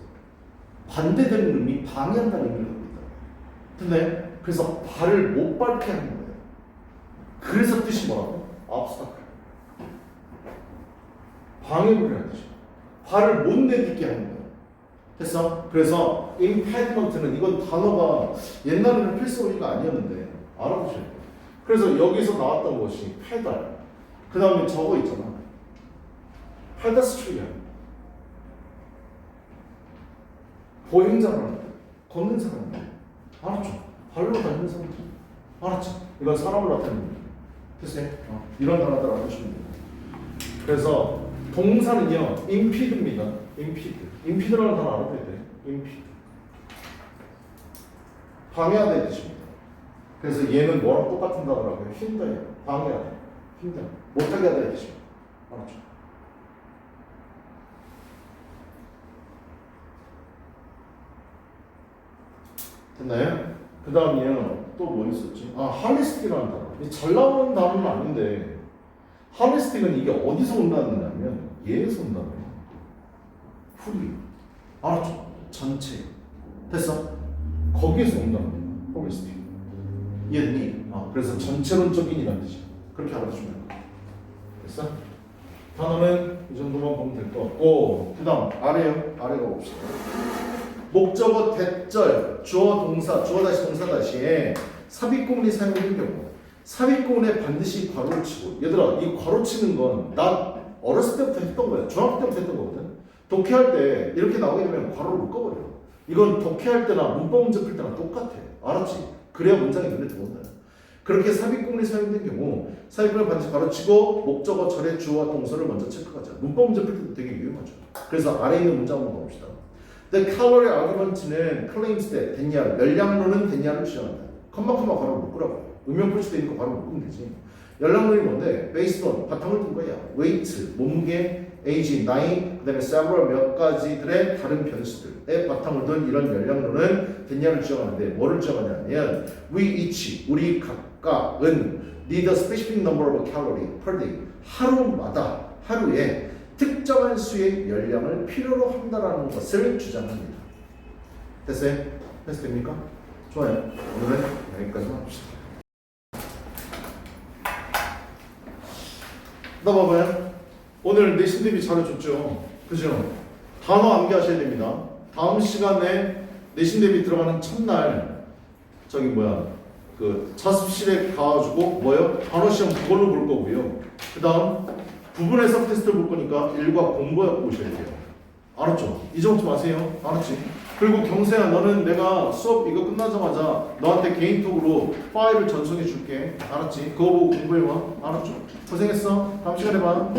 반대되는 의미, 방해한다는 의미를 갖고 있다. 근데 그래서 발을 못 밟게 하는 거예요. 그래서 뜻이 뭐라고? obstacle. 방해물이라는 뜻이야. 발을 못 내딛게 하는 거예요. 됐어? 그래서 impediment는 이건 단어가 옛날에는 필수어휘가 아니었는데 알아보셔야 돼요. 그래서 여기서 나왔던 것이 페달. 그 다음에 저거 있잖아. 페더스트리야. 보행자라는 걷는 사람. 알았죠? 발로 걷는 사람. 알았죠? 이건 사람을 나타내는 거예요. 됐어요? 이런 단어들 알아보시면 돼요. 그래서 동사는요, impede입니다. impede라는 단어 알아둬야 돼. impede. 방해하다의 뜻입니다. 그래서 얘는 뭐랑 똑같은 단어라고요? 힘들어요. 방해하다. 힘들어. 못하게 하다의 뜻입니다. 알았죠? 됐나요? 그 다음이요. 또 뭐 있었지? 할리스틱이라는 단어. 잘 나오는 단어는 아닌데 할리스틱은 이게 어디서 온다는 거냐면 얘에서 온다는 거예요. 풀이. 알았죠? 전체. 됐어? 거기에서 온다는 거예요. 할리스틱. 이해됐니? 그래서 전체론적인이라는 뜻이야. 그렇게 알아주면 됐어? 단어는 이 정도만 보면 될 것 같고 그 다음 아래요. 아래가 봅시다. 목적어 대절 주어 동사 주어 다시 동사 다시에 삽입구문이 사용된 경우 삽입구문에 반드시 괄호를 치고 얘들아 이 괄호 치는 건 나 어렸을 때부터 했던 거야. 중학교 때부터 했던 거거든. 독해할 때 이렇게 나오게 되면 괄호를 묶어버려. 이건 독해할 때나 문법 문제 풀 때나 똑같아. 알았지? 그래야 문장이 눈에 들어온다. 그렇게 삽입구문이 사용된 경우 삽입구문을 반드시 괄호치고 목적어 절의 주어와 동사를 먼저 체크하자. 문법 문제 풀 때도 되게 유용하죠. 그래서 아래에 있는 문장 한번 봅시다. The calorie argument는 claims that 됐냐 열량론은 됐냐를 주장한다. 컴마 괄호를 묶으라고. 음영 풀수 있는 거 바로 묶으면 되지. 열량론이 뭔데? based on 바탕을 둔 거야. weight 몸무게, age 나이, 그다음에 several 몇 가지들의 다른 변수들의 바탕을 둔 이런 열량론은 됐냐를 주장하는데 뭐를 주장하냐면 we each 우리 각각은 need a specific number of calorie per day 하루마다 하루에 특정한 수의 열량을 필요로 한다라는 것을 주장합니다. 됐어요? 됐습니까? 좋아요. 오늘은 여기까지만 합시다. 나 봐봐요. 오늘 내신 대비 잘해줬죠? 그죠? 단어 암기하셔야 됩니다. 다음 시간에 내신 대비 들어가는 첫날 저기 뭐야 그 자습실에 가가지고 뭐요? 단어 시험 그걸로 볼 거고요. 그 다음 부분 해석 테스트를 볼 거니까 일과 공부하고 오셔야 돼요. 알았죠? 잊어먹지 마세요. 알았지? 그리고 경세야 너는 내가 수업 이거 끝나자마자 너한테 개인톡으로 파일을 전송해 줄게. 알았지? 그거 보고 공부해봐. 알았죠? 고생했어. 다음 시간에 봐.